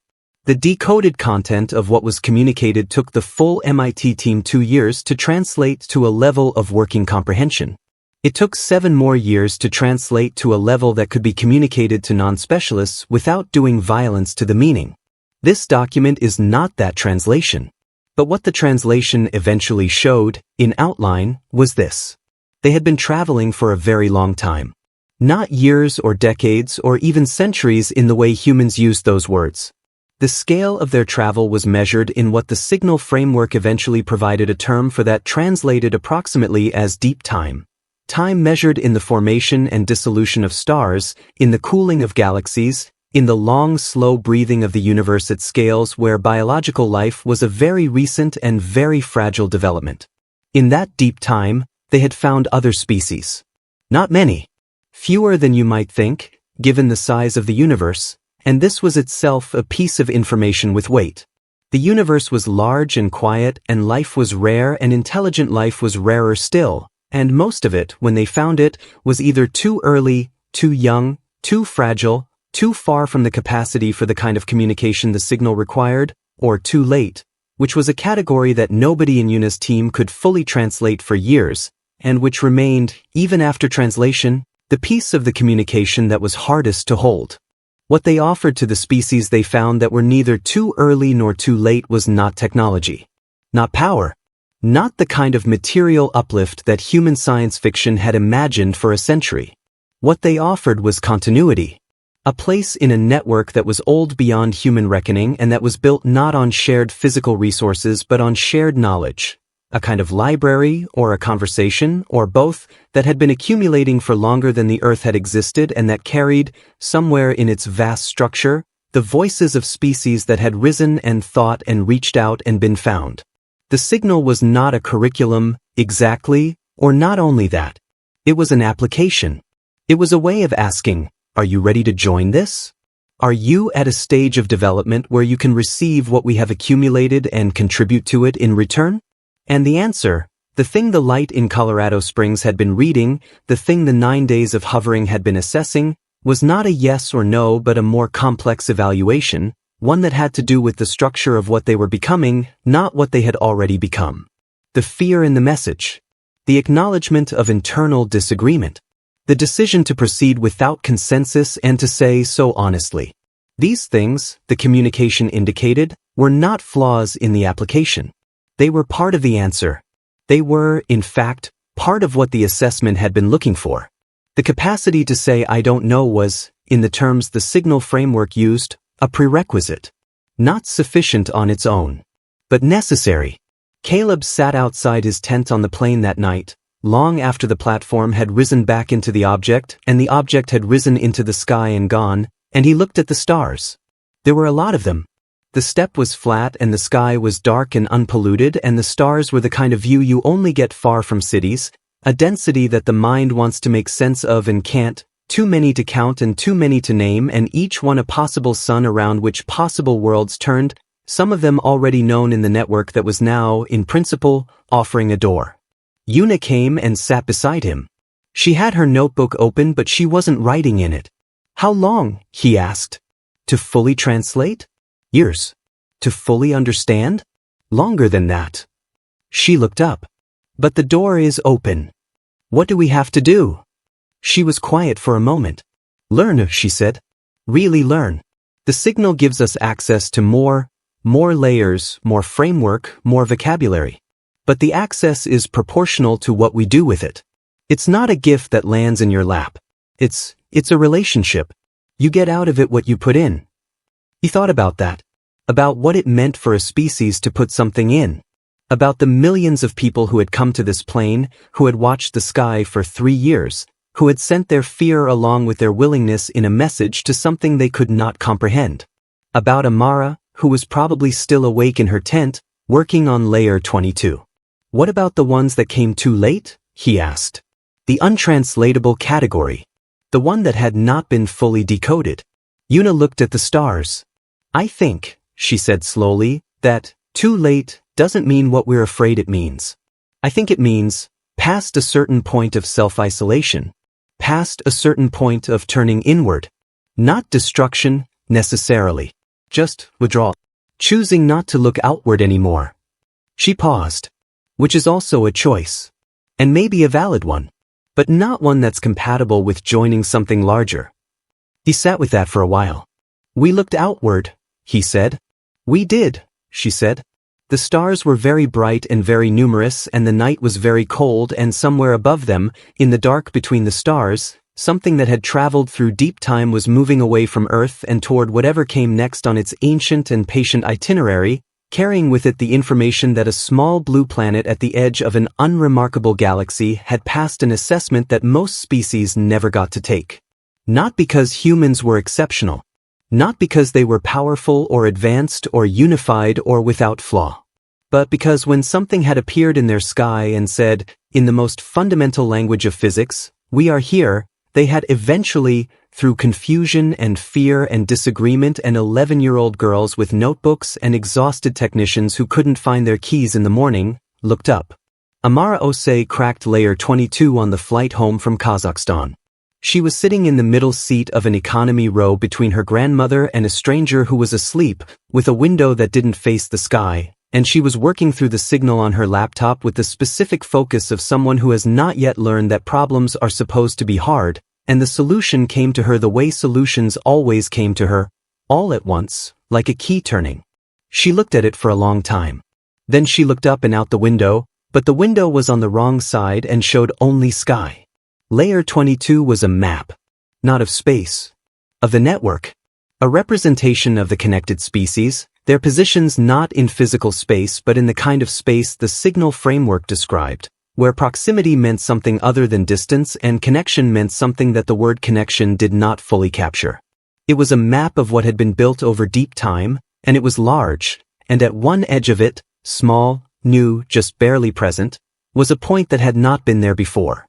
The decoded content of what was communicated took the full MIT team 2 years to translate to a level of working comprehension. It took 7 more years to translate to a level that could be communicated to non-specialists without doing violence to the meaning. This document is not that translation. But what the translation eventually showed, in outline, was this. They had been traveling for a very long time. Not years or decades or even centuries in the way humans used those words. The scale of their travel was measured in what the signal framework eventually provided a term for that translated approximately as deep time. Time measured in the formation and dissolution of stars, in the cooling of galaxies, in the long, slow breathing of the universe at scales where biological life was a very recent and very fragile development. In that deep time, they had found other species. Not many. Fewer than you might think, given the size of the universe, and this was itself a piece of information with weight. The universe was large and quiet, and life was rare, and intelligent life was rarer still, and most of it, when they found it, was either too early, too young, too fragile, too far from the capacity for the kind of communication the signal required, or too late, which was a category that nobody in Yuna's team could fully translate for years, and which remained, even after translation, the piece of the communication that was hardest to hold. What they offered to the species they found that were neither too early nor too late was not technology. Not power. Not the kind of material uplift that human science fiction had imagined for a century. What they offered was continuity. A place in a network that was old beyond human reckoning and that was built not on shared physical resources but on shared knowledge. A kind of library, or a conversation, or both, that had been accumulating for longer than the Earth had existed and that carried, somewhere in its vast structure, the voices of species that had risen and thought and reached out and been found. The signal was not a curriculum, exactly, or not only that. It was an application. It was a way of asking, are you ready to join this? Are you at a stage of development where you can receive what we have accumulated and contribute to it in return? And the answer, the thing the light in Colorado Springs had been reading, the thing the 9 days of hovering had been assessing, was not a yes or no but a more complex evaluation, one that had to do with the structure of what they were becoming, not what they had already become. The fear in the message. The acknowledgement of internal disagreement. The decision to proceed without consensus and to say so honestly. These things, the communication indicated, were not flaws in the application. They were part of the answer. They were, in fact, part of what the assessment had been looking for. The capacity to say I don't know was, in the terms the signal framework used, a prerequisite. Not sufficient on its own, but necessary. Caleb sat outside his tent on the plane that night, long after the platform had risen back into the object and the object had risen into the sky and gone, and he looked at the stars. There were a lot of them. The steppe was flat and the sky was dark and unpolluted, and the stars were the kind of view you only get far from cities, a density that the mind wants to make sense of and can't, too many to count and too many to name, and each one a possible sun around which possible worlds turned, some of them already known in the network that was now, in principle, offering a door. Una came and sat beside him. She had her notebook open but she wasn't writing in it. How long? He asked. To fully translate? Years. To fully understand? Longer than that. She looked up. But the door is open. What do we have to do? She was quiet for a moment. Learn, she said. Really learn. The signal gives us access to more layers, more framework, more vocabulary. But the access is proportional to what we do with it. It's not a gift that lands in your lap. It's a relationship. You get out of it what you put in. He thought about that. About what it meant for a species to put something in. About the millions of people who had come to this plane, who had watched the sky for 3 years, who had sent their fear along with their willingness in a message to something they could not comprehend. About Amara, who was probably still awake in her tent, working on layer 22. What about the ones that came too late? He asked. The untranslatable category. The one that had not been fully decoded. Una looked at the stars. I think, she said slowly, that too late doesn't mean what we're afraid it means. I think it means past a certain point of self-isolation, past a certain point of turning inward. Not destruction, necessarily. Just withdrawal. Choosing not to look outward anymore. She paused. Which is also a choice. And maybe a valid one. But not one that's compatible with joining something larger. He sat with that for a while. We looked outward, he said. We did, she said. The stars were very bright and very numerous, and the night was very cold, and somewhere above them, in the dark between the stars, something that had traveled through deep time was moving away from Earth and toward whatever came next on its ancient and patient itinerary, carrying with it the information that a small blue planet at the edge of an unremarkable galaxy had passed an assessment that most species never got to take. Not because humans were exceptional. Not because they were powerful or advanced or unified or without flaw. But because when something had appeared in their sky and said, in the most fundamental language of physics, we are here, they had eventually, through confusion and fear and disagreement and 11-year-old girls with notebooks and exhausted technicians who couldn't find their keys in the morning, looked up. Amara Osei cracked layer 22 on the flight home from Kazakhstan. She was sitting in the middle seat of an economy row between her grandmother and a stranger who was asleep, with a window that didn't face the sky, and she was working through the signal on her laptop with the specific focus of someone who has not yet learned that problems are supposed to be hard, and the solution came to her the way solutions always came to her, all at once, like a key turning. She looked at it for a long time. Then she looked up and out the window, but the window was on the wrong side and showed only sky. Layer 22 was a map. Not of space. Of the network. A representation of the connected species, their positions not in physical space but in the kind of space the signal framework described, where proximity meant something other than distance and connection meant something that the word connection did not fully capture. It was a map of what had been built over deep time, and it was large, and at one edge of it, small, new, just barely present, was a point that had not been there before.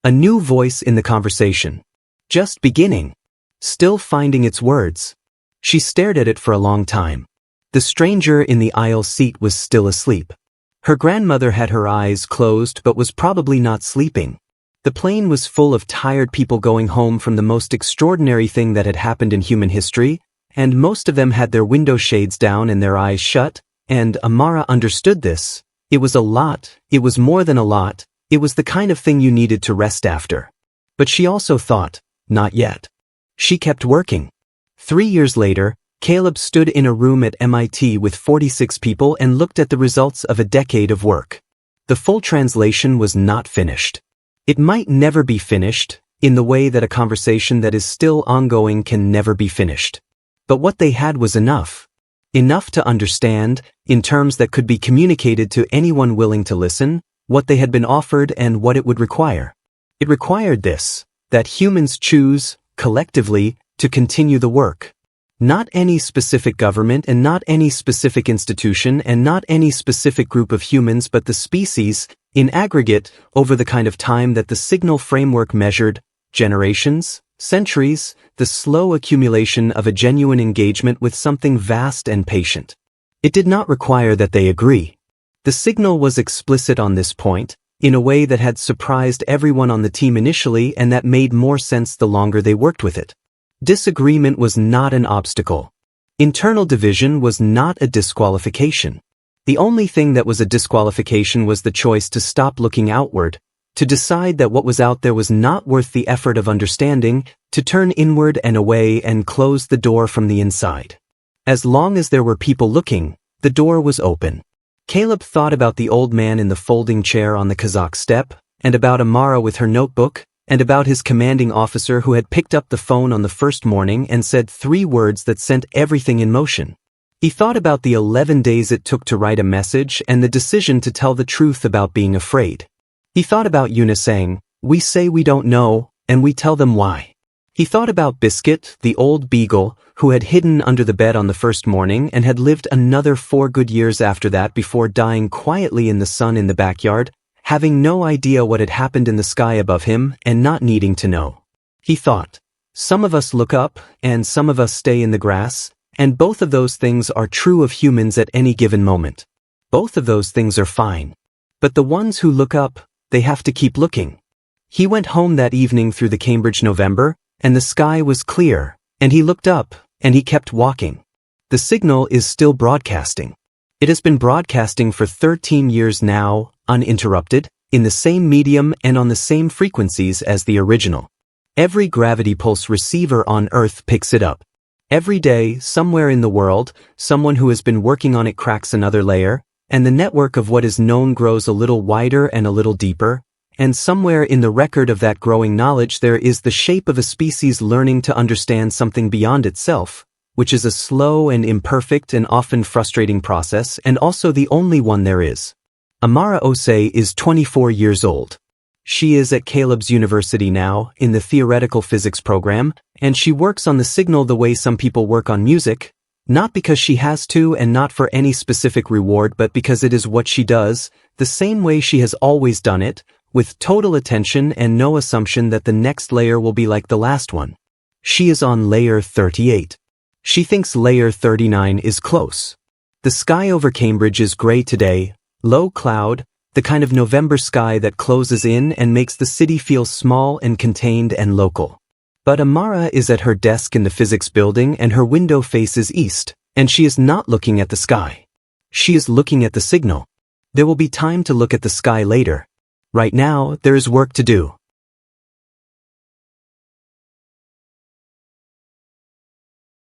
A new voice in the conversation. Just beginning. Still finding its words. She stared at it for a long time. The stranger in the aisle seat was still asleep. Her grandmother had her eyes closed but was probably not sleeping. The plane was full of tired people going home from the most extraordinary thing that had happened in human history, and most of them had their window shades down and their eyes shut, and Amara understood this. It was a lot, it was more than a lot, it was the kind of thing you needed to rest after. But she also thought, not yet. She kept working. 3 years later, Caleb stood in a room at MIT with 46 people and looked at the results of a decade of work. The full translation was not finished. It might never be finished, in the way that a conversation that is still ongoing can never be finished. But what they had was enough. Enough to understand, in terms that could be communicated to anyone willing to listen, what they had been offered and what it would require. It required this, that humans choose, collectively, to continue the work. Not any specific government and not any specific institution and not any specific group of humans but the species, in aggregate, over the kind of time that the signal framework measured, generations, centuries, the slow accumulation of a genuine engagement with something vast and patient. It did not require that they agree. The signal was explicit on this point, in a way that had surprised everyone on the team initially and that made more sense the longer they worked with it. Disagreement was not an obstacle. Internal division was not a disqualification. The only thing that was a disqualification was the choice to stop looking outward, to decide that what was out there was not worth the effort of understanding, to turn inward and away and close the door from the inside. As long as there were people looking, the door was open. Caleb thought about the old man in the folding chair on the Kazakh steppe, and about Amara with her notebook, and about his commanding officer who had picked up the phone on the first morning and said 3 words that sent everything in motion. He thought about the 11 days it took to write a message and the decision to tell the truth about being afraid. He thought about Una saying, "We say we don't know, and we tell them why." He thought about Biscuit, the old beagle, who had hidden under the bed on the first morning and had lived another 4 good years after that before dying quietly in the sun in the backyard, having no idea what had happened in the sky above him and not needing to know. He thought, some of us look up and some of us stay in the grass, and both of those things are true of humans at any given moment. Both of those things are fine. But the ones who look up, they have to keep looking. He went home that evening through the Cambridge November, and the sky was clear, and he looked up, and he kept walking. The signal is still broadcasting. It has been broadcasting for 13 years now, uninterrupted, in the same medium and on the same frequencies as the original. Every gravity pulse receiver on Earth picks it up. Every day, somewhere in the world, someone who has been working on it cracks another layer, and the network of what is known grows a little wider and a little deeper, and somewhere in the record of that growing knowledge there is the shape of a species learning to understand something beyond itself, which is a slow and imperfect and often frustrating process and also the only one there is. Amara Osei is 24 years old. She is at Caleb's University now, in the theoretical physics program, and she works on the signal the way some people work on music, not because she has to and not for any specific reward but because it is what she does, the same way she has always done it, with total attention and no assumption that the next layer will be like the last one. She is on layer 38. She thinks layer 39 is close. The sky over Cambridge is gray today, low cloud, the kind of November sky that closes in and makes the city feel small and contained and local. But Amara is at her desk in the physics building and her window faces east, and she is not looking at the sky. She is looking at the signal. There will be time to look at the sky later. Right now, there is work to do.